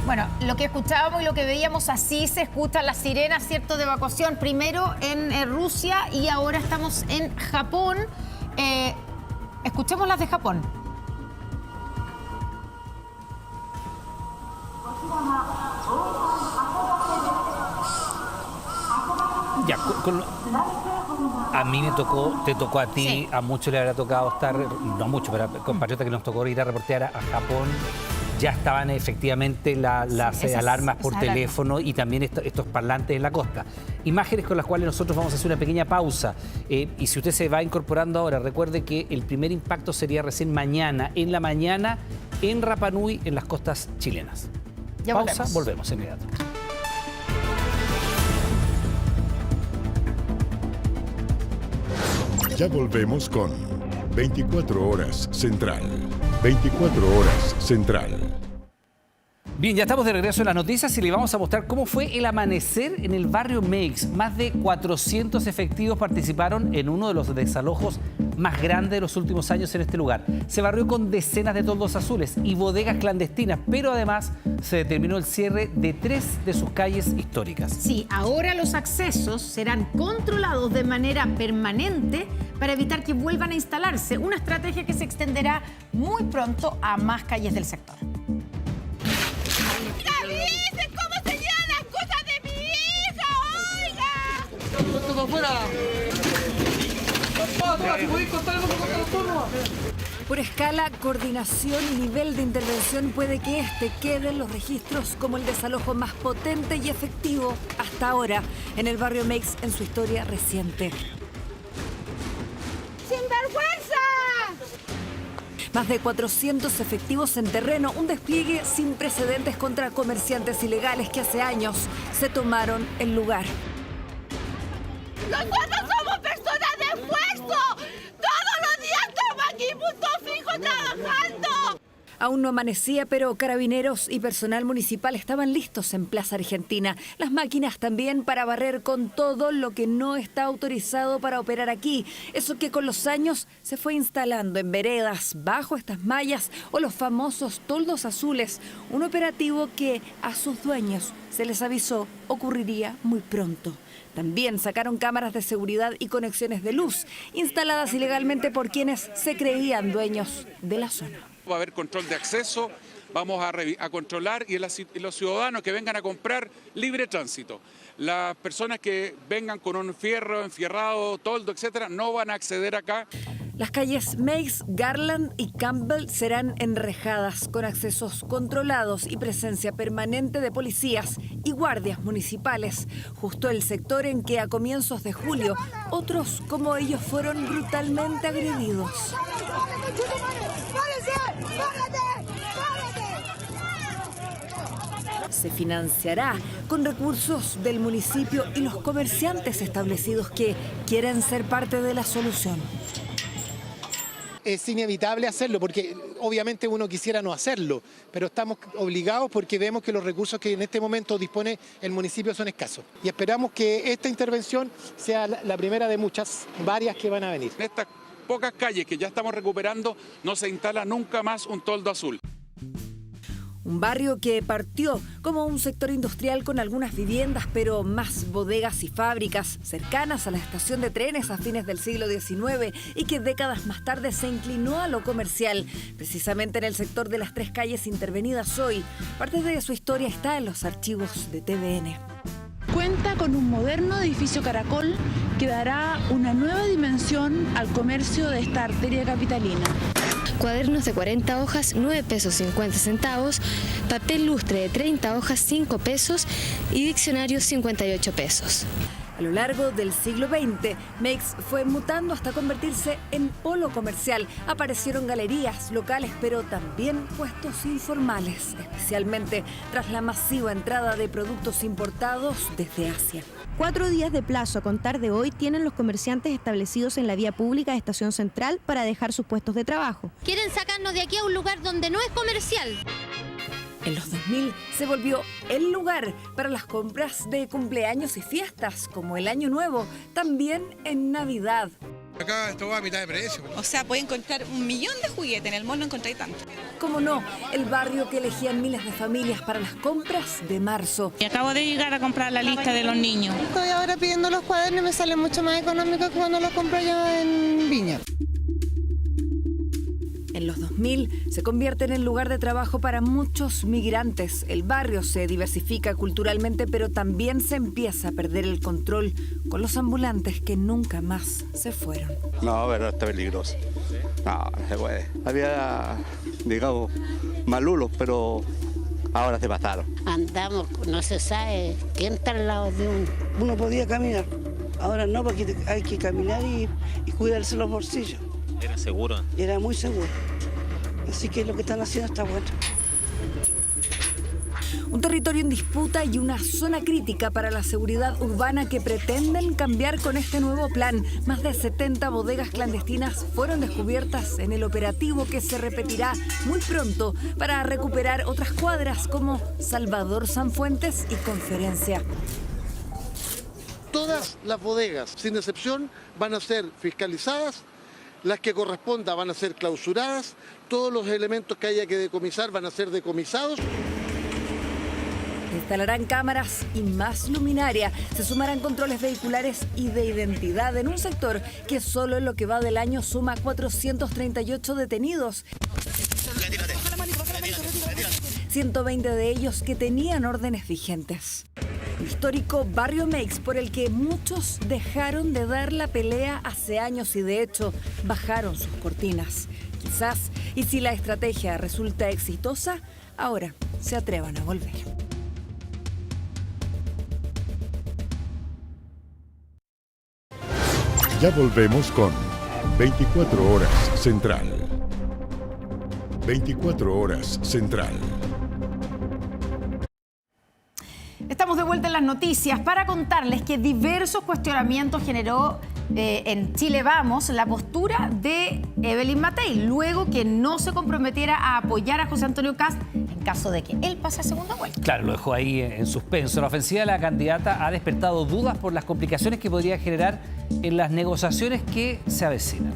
Bueno, lo que escuchábamos y lo que veíamos, así se escuchan las sirenas, ¿cierto?, de evacuación, primero en Rusia y ahora estamos en Japón. Escuchemos las de Japón. Ya, a mí te tocó a ti, sí. A muchos le habrá tocado estar, no mucho, pero compatriotas que nos tocó ir a reportear a Japón. Ya estaban efectivamente las alarmas por teléfono y también estos parlantes en la costa. Imágenes con las cuales nosotros vamos a hacer una pequeña pausa. Y si usted se va incorporando ahora, recuerde que el primer impacto sería recién mañana, en la mañana, en Rapa Nui, en las costas chilenas. Ya pausa, volvemos inmediato. Ya volvemos con 24 Horas Central. 24 Horas Central. Bien, ya estamos de regreso en las noticias y le vamos a mostrar cómo fue el amanecer en el barrio Meix. Más de 400 efectivos participaron en uno de los desalojos más grandes de los últimos años en este lugar. Se barrió con decenas de toldos azules y bodegas clandestinas, pero además se determinó el cierre de 3 de sus calles históricas. Sí, ahora los accesos serán controlados de manera permanente para evitar que vuelvan a instalarse. Una estrategia que se extenderá muy pronto a más calles del sector. ¿Cómo se llevan las cosas de mi hija? ¡Oiga! ¡Esto para afuera! ¡Papá, si podéis contar algo con los turnos! Por escala, coordinación y nivel de intervención puede que este quede en los registros como el desalojo más potente y efectivo hasta ahora en el barrio Meix en su historia reciente. ¡Sinvergüenza! Más de 400 efectivos en terreno, un despliegue sin precedentes contra comerciantes ilegales que hace años se tomaron el lugar. ¡Nosotros somos personas de esfuerzo! ¡Todos los días estamos aquí, punto fijo, trabajando! Aún no amanecía, pero carabineros y personal municipal estaban listos en Plaza Argentina. Las máquinas también para barrer con todo lo que no está autorizado para operar aquí. Eso que con los años se fue instalando en veredas, bajo estas mallas o los famosos toldos azules. Un operativo que a sus dueños se les avisó ocurriría muy pronto. También sacaron cámaras de seguridad y conexiones de luz, instaladas ilegalmente por quienes se creían dueños de la zona. Va a haber control de acceso, vamos a controlar y los ciudadanos que vengan a comprar libre tránsito. Las personas que vengan con un fierro, enfierrado, toldo, etcétera, no van a acceder acá. Las calles Meix, Garland y Campbell serán enrejadas con accesos controlados y presencia permanente de policías y guardias municipales. Justo el sector en que a comienzos de julio otros como ellos fueron brutalmente agredidos. Se financiará con recursos del municipio y los comerciantes establecidos que quieren ser parte de la solución. Es inevitable hacerlo porque obviamente uno quisiera no hacerlo, pero estamos obligados porque vemos que los recursos que en este momento dispone el municipio son escasos. Y esperamos que esta intervención sea la primera de muchas, varias que van a venir. En estas pocas calles que ya estamos recuperando no se instala nunca más un toldo azul. Un barrio que partió como un sector industrial con algunas viviendas, pero más bodegas y fábricas cercanas a la estación de trenes a fines del siglo XIX y que décadas más tarde se inclinó a lo comercial, precisamente en el sector de las 3 calles intervenidas hoy. Parte de su historia está en los archivos de TVN. Cuenta con un moderno edificio caracol que dará una nueva dimensión al comercio de esta arteria capitalina. Cuadernos de 40 hojas, 9 pesos 50 centavos, papel lustre de 30 hojas, 5 pesos y diccionarios 58 pesos. A lo largo del siglo XX, Meix fue mutando hasta convertirse en polo comercial. Aparecieron galerías locales, pero también puestos informales, especialmente tras la masiva entrada de productos importados desde Asia. 4 días de plazo a contar de hoy tienen los comerciantes establecidos en la vía pública de Estación Central para dejar sus puestos de trabajo. Quieren sacarnos de aquí a un lugar donde no es comercial. En los 2000 se volvió el lugar para las compras de cumpleaños y fiestas, como el Año Nuevo, también en Navidad. Acá esto va a mitad de precio. O sea, puede encontrar 1 millón de juguetes, en el mall no encontráis tanto. Como no, el barrio que elegían miles de familias para las compras de marzo. Y acabo de llegar a comprar la lista de los niños. Estoy ahora pidiendo los cuadernos y me sale mucho más económico que cuando los compro yo en Viña. En los 2000 se convierte en el lugar de trabajo para muchos migrantes. El barrio se diversifica culturalmente, pero también se empieza a perder el control con los ambulantes que nunca más se fueron. No, pero está peligroso. No, no se puede. Había, digamos, malulos, pero ahora se pasaron. Andamos, no se sabe quién está al lado de uno. Uno podía caminar, ahora no, porque hay que caminar y cuidarse los bolsillos. ¿Era seguro? Era muy seguro. Así que lo que están haciendo está bueno. Un territorio en disputa y una zona crítica para la seguridad urbana que pretenden cambiar con este nuevo plan. Más de 70 bodegas clandestinas fueron descubiertas en el operativo que se repetirá muy pronto para recuperar otras cuadras como Salvador Sanfuentes y Conferencia. Todas las bodegas, sin excepción, van a ser fiscalizadas. Las que correspondan van a ser clausuradas, todos los elementos que haya que decomisar van a ser decomisados. Instalarán cámaras y más luminaria. Se sumarán controles vehiculares y de identidad en un sector que solo en lo que va del año suma 438 detenidos. 120 de ellos que tenían órdenes vigentes. Un histórico barrio Meix por el que muchos dejaron de dar la pelea hace años y de hecho bajaron sus cortinas. quizás. Y si la estrategia resulta exitosa, ahora se atrevan a volver. Ya volvemos con 24 Horas Central. 24 Horas Central. Estamos de vuelta en las noticias para contarles que diversos cuestionamientos generó en Chile Vamos la postura de Evelyn Matei, luego que no se comprometiera a apoyar a José Antonio Kast en caso de que él pase a segunda vuelta. Claro, lo dejó ahí en suspenso. La ofensiva de la candidata ha despertado dudas por las complicaciones que podría generar en las negociaciones que se avecinan.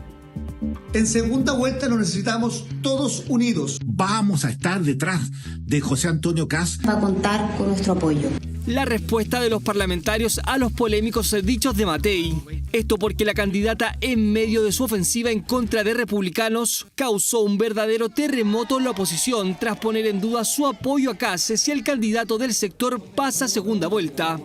En segunda vuelta nos necesitamos todos unidos. Vamos a estar detrás de José Antonio Kast. Va a contar con nuestro apoyo. La respuesta de los parlamentarios a los polémicos dichos de Matei. Esto porque la candidata, en medio de su ofensiva en contra de republicanos, causó un verdadero terremoto en la oposición tras poner en duda su apoyo a Kast si el candidato del sector pasa a segunda vuelta.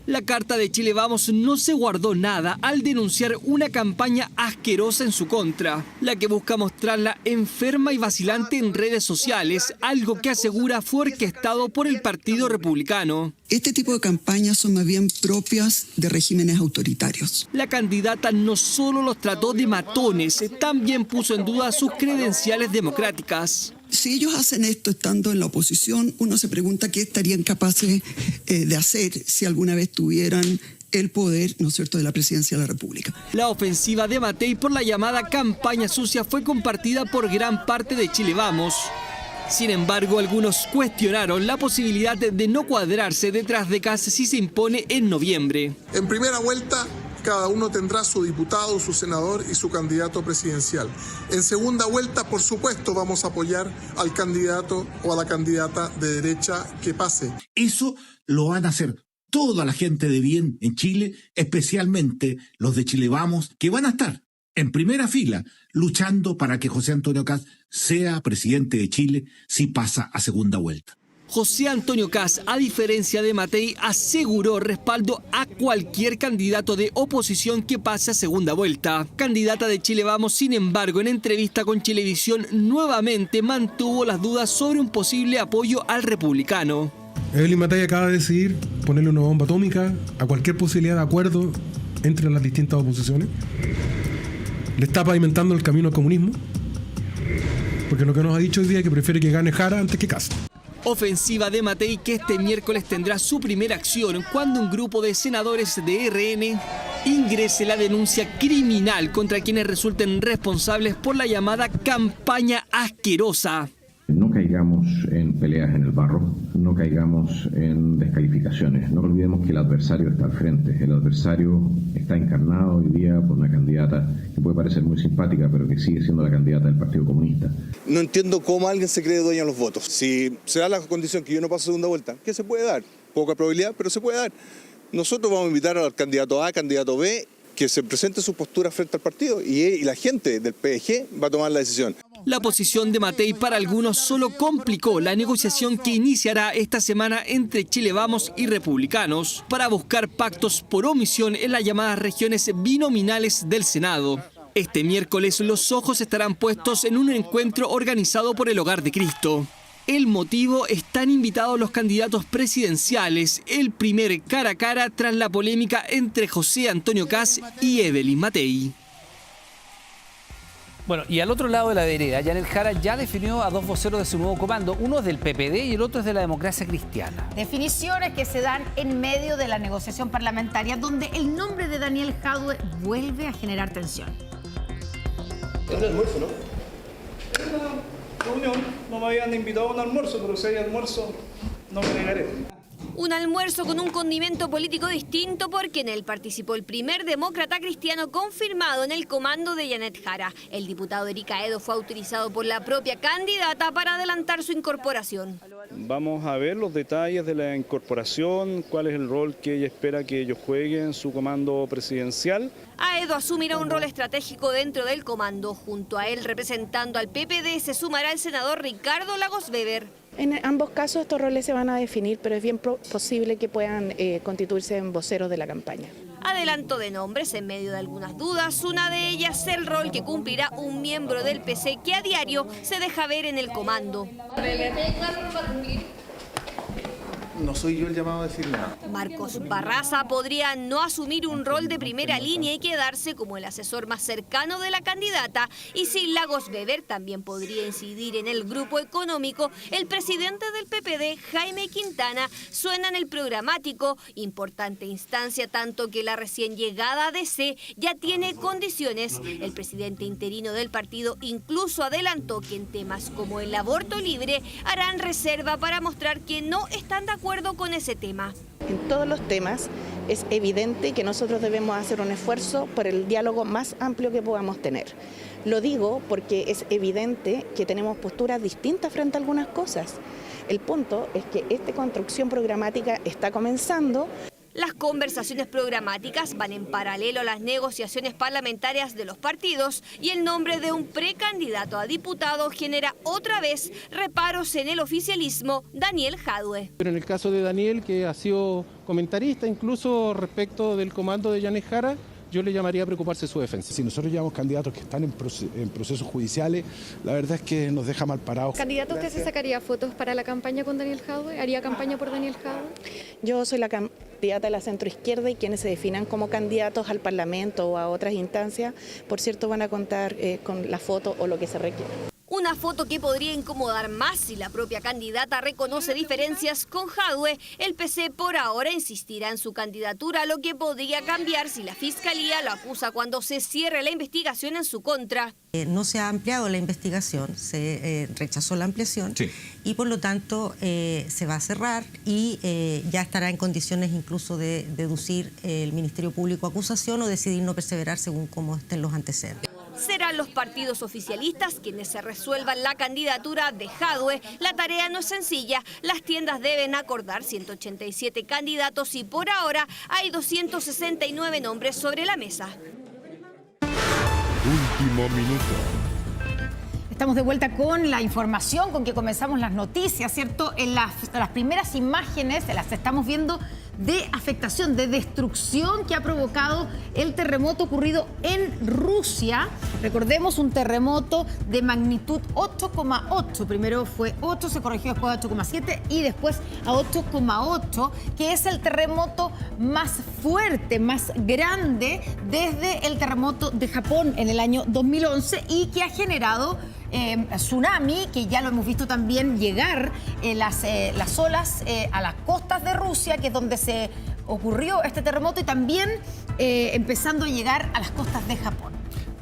La carta de Chile Vamos no se guardó nada al denunciar una campaña asquerosa en su contra, la que busca mostrarla enferma y vacilante en redes sociales, algo que asegura fue orquestado por el Partido Republicano. Este tipo de campañas son más bien propias de regímenes autoritarios. La candidata no solo los trató de matones, también puso en duda sus credenciales democráticas. Si ellos hacen esto estando en la oposición, uno se pregunta qué estarían capaces de hacer si alguna vez tuvieran el poder, ¿no es cierto?, de la presidencia de la República. La ofensiva de Matei por la llamada campaña sucia fue compartida por gran parte de Chile Vamos. Sin embargo, algunos cuestionaron la posibilidad de no cuadrarse detrás de Kast si se impone en noviembre. En primera vuelta, cada uno tendrá su diputado, su senador y su candidato presidencial. En segunda vuelta, por supuesto, vamos a apoyar al candidato o a la candidata de derecha que pase. Eso lo van a hacer toda la gente de bien en Chile, especialmente los de Chile Vamos, que van a estar en primera fila luchando para que José Antonio Kast sea presidente de Chile si pasa a segunda vuelta. José Antonio Kast, a diferencia de Matei, aseguró respaldo a cualquier candidato de oposición que pase a segunda vuelta. Candidata de Chile Vamos, sin embargo, en entrevista con Chilevisión, nuevamente mantuvo las dudas sobre un posible apoyo al republicano. Evelyn Matei acaba de decidir ponerle una bomba atómica a cualquier posibilidad de acuerdo entre las distintas oposiciones. Le está pavimentando el camino al comunismo, porque lo que nos ha dicho hoy día es que prefiere que gane Jara antes que Kast. Ofensiva de Matei que este miércoles tendrá su primera acción cuando un grupo de senadores de RN ingrese la denuncia criminal contra quienes resulten responsables por la llamada campaña asquerosa. No caigamos en peleas en el barro, no caigamos en descalificaciones. No olvidemos que el adversario está al frente. El adversario está encarnado hoy día por una candidata que puede parecer muy simpática, pero que sigue siendo la candidata del Partido Comunista. No entiendo cómo alguien se cree dueño de los votos. Si se da la condición que yo no paso segunda vuelta, ¿qué se puede dar? Poca probabilidad, pero se puede dar. Nosotros vamos a invitar al candidato A, candidato B, que se presente su postura frente al partido y la gente del PDG va a tomar la decisión. La posición de Matei para algunos solo complicó la negociación que iniciará esta semana entre Chile Vamos y republicanos para buscar pactos por omisión en las llamadas regiones binominales del Senado. Este miércoles los ojos estarán puestos en un encuentro organizado por el Hogar de Cristo. El motivo: están invitados los candidatos presidenciales, el primer cara a cara tras la polémica entre José Antonio Kast y Evelyn Matei. Bueno, y al otro lado de la vereda, Yanet Jara ya definió a dos voceros de su nuevo comando. Uno es del PPD y el otro es de la Democracia Cristiana. Definiciones que se dan en medio de la negociación parlamentaria, donde el nombre de Daniel Jadue vuelve a generar tensión. Es un almuerzo, ¿no? Es una reunión. No me habían invitado a un almuerzo, pero si hay almuerzo, no me negaré. Un almuerzo con un condimento político distinto porque en él participó el primer demócrata cristiano confirmado en el comando de Yanet Jara. El diputado Eric Aedo fue autorizado por la propia candidata para adelantar su incorporación. Vamos a ver los detalles de la incorporación, cuál es el rol que ella espera que ellos jueguen en su comando presidencial. Aedo asumirá un rol estratégico dentro del comando. Junto a él, representando al PPD, se sumará el senador Ricardo Lagos Weber. En ambos casos estos roles se van a definir, pero es bien posible que puedan constituirse en voceros de la campaña. adelanto de nombres en medio de algunas dudas, una de ellas el rol que cumplirá un miembro del PC que a diario se deja ver en el comando. No soy yo el llamado a decir nada. Marcos Barraza podría no asumir un rol de primera línea y quedarse como el asesor más cercano de la candidata. Y si Lagos Weber también podría incidir en el grupo económico, el presidente del PPD, Jaime Quintana, suena en el programático, importante instancia tanto que la recién llegada a DC ya tiene condiciones. El presidente interino del partido incluso adelantó que en temas como el aborto libre harán reserva para mostrar que no están de acuerdo con ese tema. En todos los temas es evidente que nosotros debemos hacer un esfuerzo por el diálogo más amplio que podamos tener. Lo digo porque es evidente que tenemos posturas distintas frente a algunas cosas. El punto es que esta construcción programática está comenzando. Las conversaciones programáticas van en paralelo a las negociaciones parlamentarias de los partidos y el nombre de un precandidato a diputado genera otra vez reparos en el oficialismo. Daniel Jadwe. Pero en el caso de Daniel, que ha sido comentarista incluso respecto del comando de Yanet Jara, yo le llamaría a preocuparse su defensa. Si nosotros llevamos candidatos que están en procesos judiciales, la verdad es que nos deja mal parados. ¿Candidato usted se sacaría fotos para la campaña con Daniel Jadwe? ¿Haría campaña por Daniel Jadwe? Yo soy la candidata de la centroizquierda y quienes se definan como candidatos al Parlamento o a otras instancias, por cierto, van a contar con la foto o lo que se requiera. Una foto que podría incomodar más si la propia candidata reconoce diferencias con Jadwe. El PC por ahora insistirá en su candidatura, lo que podría cambiar si la Fiscalía lo acusa cuando se cierre la investigación en su contra. No se ha ampliado la investigación, se rechazó la ampliación y por lo tanto se va a cerrar y ya estará en condiciones incluso de deducir el Ministerio Público acusación o decidir no perseverar según cómo estén los antecedentes. Serán los partidos oficialistas quienes se resuelvan la candidatura de Jadwe. La tarea no es sencilla. Las tiendas deben acordar 187 candidatos y por ahora hay 269 nombres sobre la mesa. Último minuto. Estamos de vuelta con la información con que comenzamos las noticias, ¿cierto? En las primeras imágenes las estamos viendo de afectación, de destrucción que ha provocado el terremoto ocurrido en Rusia. Recordemos, un terremoto de magnitud 8,8. Primero fue 8, se corrigió después a 8,7 y después a 8,8, que es el terremoto más fuerte, más grande desde el terremoto de Japón en el año 2011 y que ha generado tsunami, que ya lo hemos visto también llegar las olas a las costas de Rusia, que es donde se ocurrió este terremoto, y también empezando a llegar a las costas de Japón.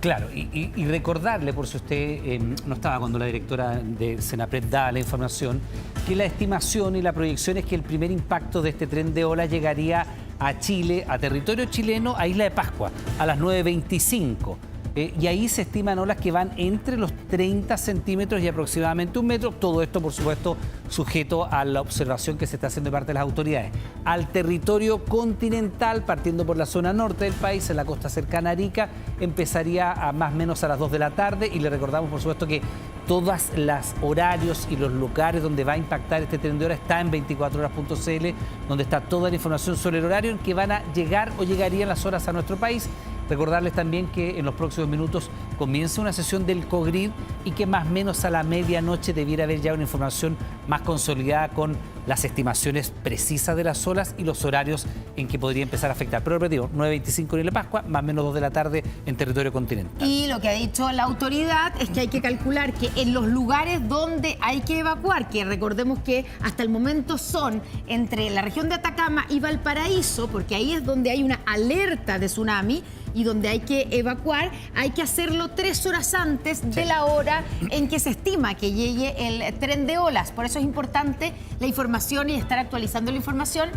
Claro, y recordarle, por si usted no estaba cuando la directora de Senapred daba la información, que la estimación y la proyección es que el primer impacto de este tren de olas llegaría a Chile, a territorio chileno, a Isla de Pascua, a las 9:25. Y ahí se estiman olas que van entre los 30 centímetros y aproximadamente 1 metro. Todo esto, por supuesto, sujeto a la observación que se está haciendo de parte de las autoridades. Al territorio continental, partiendo por la zona norte del país, en la costa cercana a Arica, empezaría a más o menos a las 2 de la tarde. Y le recordamos, por supuesto, que todos los horarios y los lugares donde va a impactar este tren de olas está en 24horas.cl, donde está toda la información sobre el horario en que van a llegar o llegarían las horas a nuestro país. Recordarles también que en los próximos minutos comienza una sesión del COGRID y que más o menos a la medianoche debiera haber ya una información más consolidada con las estimaciones precisas de las olas y los horarios en que podría empezar a afectar. Pero repito, 9:25 en Isla Pascua, más o menos 2 de la tarde en territorio continental. Y lo que ha dicho la autoridad es que hay que calcular que en los lugares donde hay que evacuar, que recordemos que hasta el momento son entre la región de Atacama y Valparaíso, porque ahí es donde hay una alerta de tsunami y donde hay que evacuar, hay que hacerlo 3 horas antes de la hora en que se estima que llegue el tren de olas. Por eso es importante la información y estar actualizando la información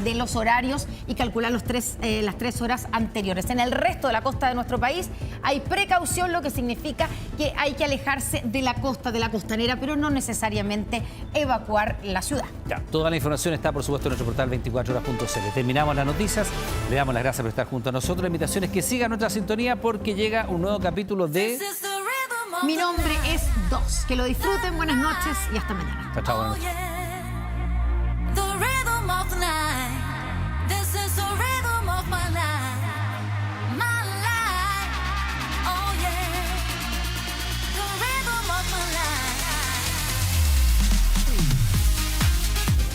de los horarios y calcular las 3 horas anteriores. En el resto de la costa de nuestro país hay precaución, lo que significa que hay que alejarse de la costa, de la costanera, pero no necesariamente evacuar la ciudad. Ya, toda la información está, por supuesto, en nuestro portal 24horas.cl. Terminamos las noticias, le damos las gracias por estar junto a nosotros. La invitación es que siga nuestra sintonía porque llega un nuevo capítulo de... Mi nombre es Dos. Que lo disfruten, buenas noches y hasta mañana. Chao, chao, buenas noches.